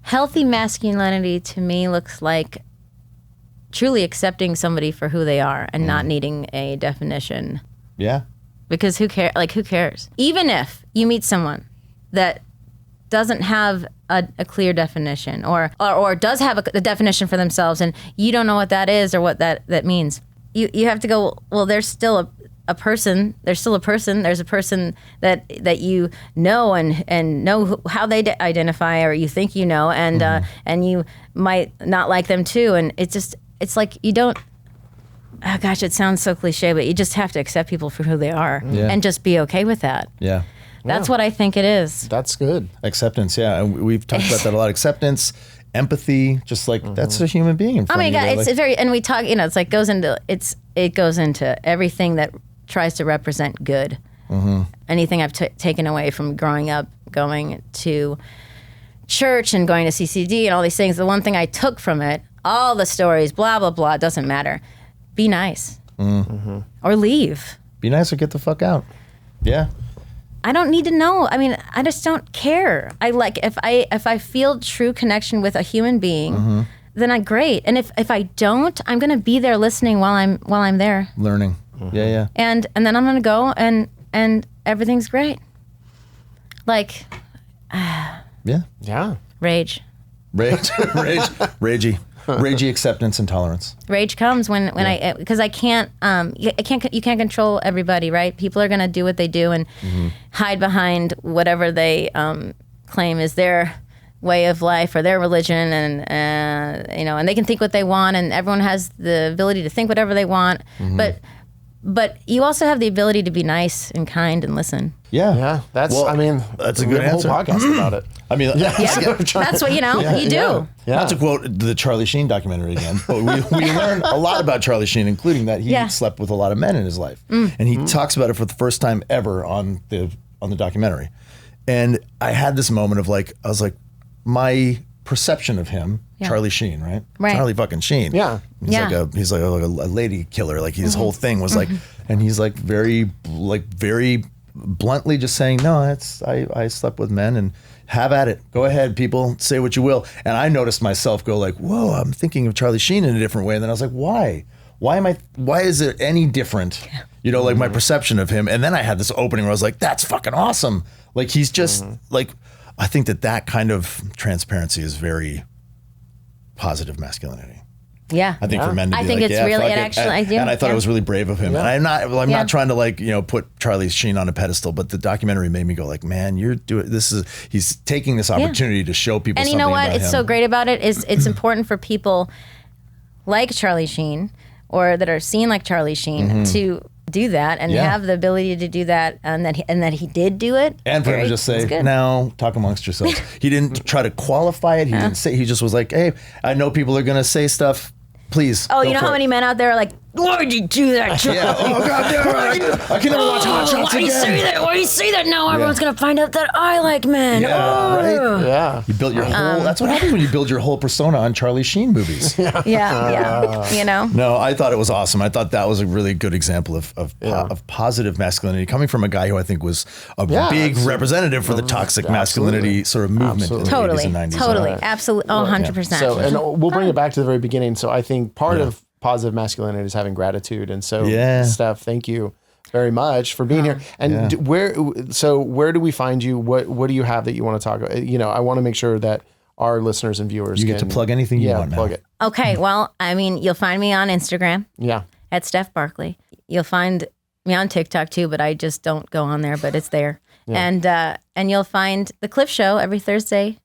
Healthy masculinity to me looks like truly accepting somebody for who they are and not needing a definition. Yeah. Because who cares? Even if you meet someone that doesn't have a clear definition or does have a definition for themselves and you don't know what that is or what that means, you have to go, well, there's still a person. There's still a person. There's a person that you know and know how they identify or you think you know and you might not like them too. And it's like you don't. Oh gosh, it sounds so cliche, but you just have to accept people for who they are and just be okay with that. Yeah. That's what I think it is. That's good. Acceptance, yeah. And we've talked about that a lot. Acceptance, empathy, just like that's a human being in Oh front my of you. God, They're it's like, very, and we talk, it's like it goes into everything that tries to represent good. Anything I've taken away from growing up, going to church and going to CCD and all these things, the one thing I took from it, all the stories, blah, blah, blah, it doesn't matter. Be nice. Or leave. be nice or get the fuck out. Yeah. I don't need to know. I mean, I just don't care. I like if I feel true connection with a human being, then I'm great. And if I don't, I'm gonna be there listening while I'm there. Learning. Yeah, yeah. And then I'm gonna go and everything's great. Like Yeah. Yeah. rage. Ragey. Ragey acceptance and tolerance. Rage comes when because I can't you can't control everybody, right? People are gonna do what they do and hide behind whatever they claim is their way of life or their religion, and and they can think what they want, and everyone has the ability to think whatever they want, but you also have the ability to be nice and kind and listen. Yeah. Yeah. That's, Well, I mean, that's a we good have answer. whole podcast about it. I mean, Yeah, that's what you do. Yeah. Not to quote the Charlie Sheen documentary again, but we learn a lot about Charlie Sheen, including that he Yeah. slept with a lot of men in his life, and he talks about it for the first time ever on the documentary. And I had this moment of like, I was like, my perception of him, Charlie Sheen, right? Charlie fucking Sheen. Yeah. He's like a lady killer. Like his whole thing was like, and he's like very bluntly just saying, no, I slept with men and have at it. Go ahead, people, say what you will. And I noticed myself go like, whoa, I'm thinking of Charlie Sheen in a different way. And then I was like, why? Why is it any different? Like my perception of him. And then I had this opening where I was like, that's fucking awesome. Like he's just like, I think that kind of transparency is very positive masculinity. Yeah. I think for men to be I think like, it's yeah, really, fuck it it. actually, I do. And I thought it was really brave of him. And I'm Yeah. not trying to put Charlie Sheen on a pedestal, but the documentary made me go like, man, he's taking this opportunity to show people And you something know what? about It's him. so great about it is it's important for people like Charlie Sheen or that are seen like Charlie Sheen to do that and Yeah. have the ability to do that, and that he did do it. And for him to just say, It's good. now talk amongst yourselves. He didn't try to qualify it. He didn't say, he just was like, hey, I know people are going to say stuff. Please. Oh, go you know for how it." many men out there are like, Why'd you do that, Charlie? Yeah. Oh God, I can never watch Hot Shots Why do you say again. that? Why do you say that? Now everyone's gonna find out that I like men. Yeah, right. Yeah. You built your whole. That's what happens when you build your whole persona on Charlie Sheen movies. Yeah. You know. No, I thought it was awesome. I thought that was a really good example of positive masculinity coming from a guy who I think was a big representative for the toxic masculinity sort of movement in the 80s and 90s. Totally. Absolutely. Oh, 100%. So, and we'll bring it back to the very beginning. So I think part of positive masculinity is having gratitude. And so, Steph, thank you very much for being here. And where do we find you? What do you have that you want to talk about? You know, I want to make sure that our listeners and viewers You get to plug anything you want now. Plug it. Okay. Well, I mean, you'll find me on Instagram. Yeah. At Steph Barkley. You'll find me on TikTok too, but I just don't go on there, but it's there. Yeah. And you'll find the Cliff Show every Thursday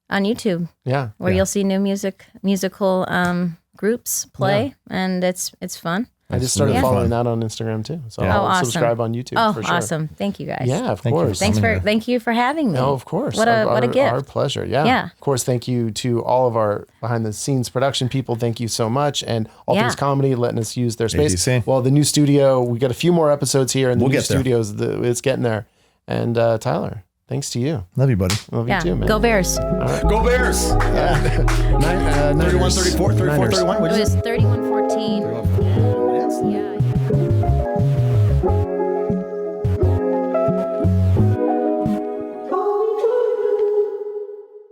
on YouTube. Yeah. Where you'll see new musical groups play, and it's fun. I just started following that on Instagram too. So I'll awesome. subscribe on YouTube. Oh, for sure. Awesome! Thank you guys. Yeah, of course. Thank you for having me. No, of course. What a gift. Our pleasure. Yeah. Yeah. Of course. Thank you to all of our behind the scenes production people. Thank you so much, and All Things Comedy letting us use their space. ABC. Well, the new studio. We got a few more episodes here, and the new get there. studios. It's getting there. And Tyler, thanks to you. Love you, buddy. Love you too, man. Go Bears. Go Bears. 31, 34, 31. It was 31.